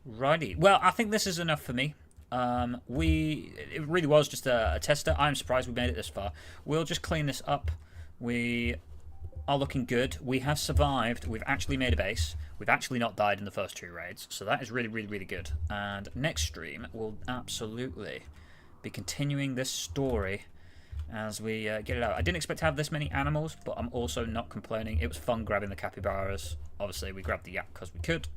Righty. Well, I think this is enough for me. It really was just a tester. I'm surprised we made it this far. We'll just clean this up. We are looking good. We have survived. We've actually made a base. We've actually not died in the first 2 raids. So that is really, really, really good. And next stream, we'll absolutely be continuing this story as we get it out. I didn't expect to have this many animals, but I'm also not complaining. It was fun grabbing the capybaras. Obviously, we grabbed the yak because we could.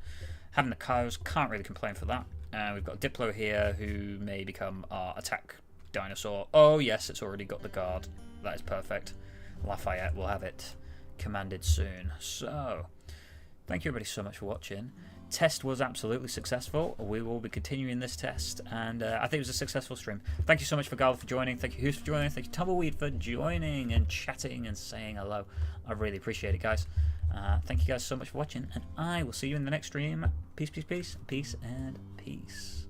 Having the cows, can't really complain for that. We've got Diplo here, who may become our attack dinosaur. Oh yes, it's already got the guard. That is perfect. Lafayette will have it commanded soon. So, thank you everybody so much for watching. Test was absolutely successful. We will be continuing this test, and I think it was a successful stream. Thank you so much for Garl for joining. Thank you Hughes for joining. Thank you Tumbleweed for joining and chatting and saying hello. I really appreciate it, guys. Thank you guys so much for watching, and I will see you in the next stream. Peace, peace, peace, peace, and peace.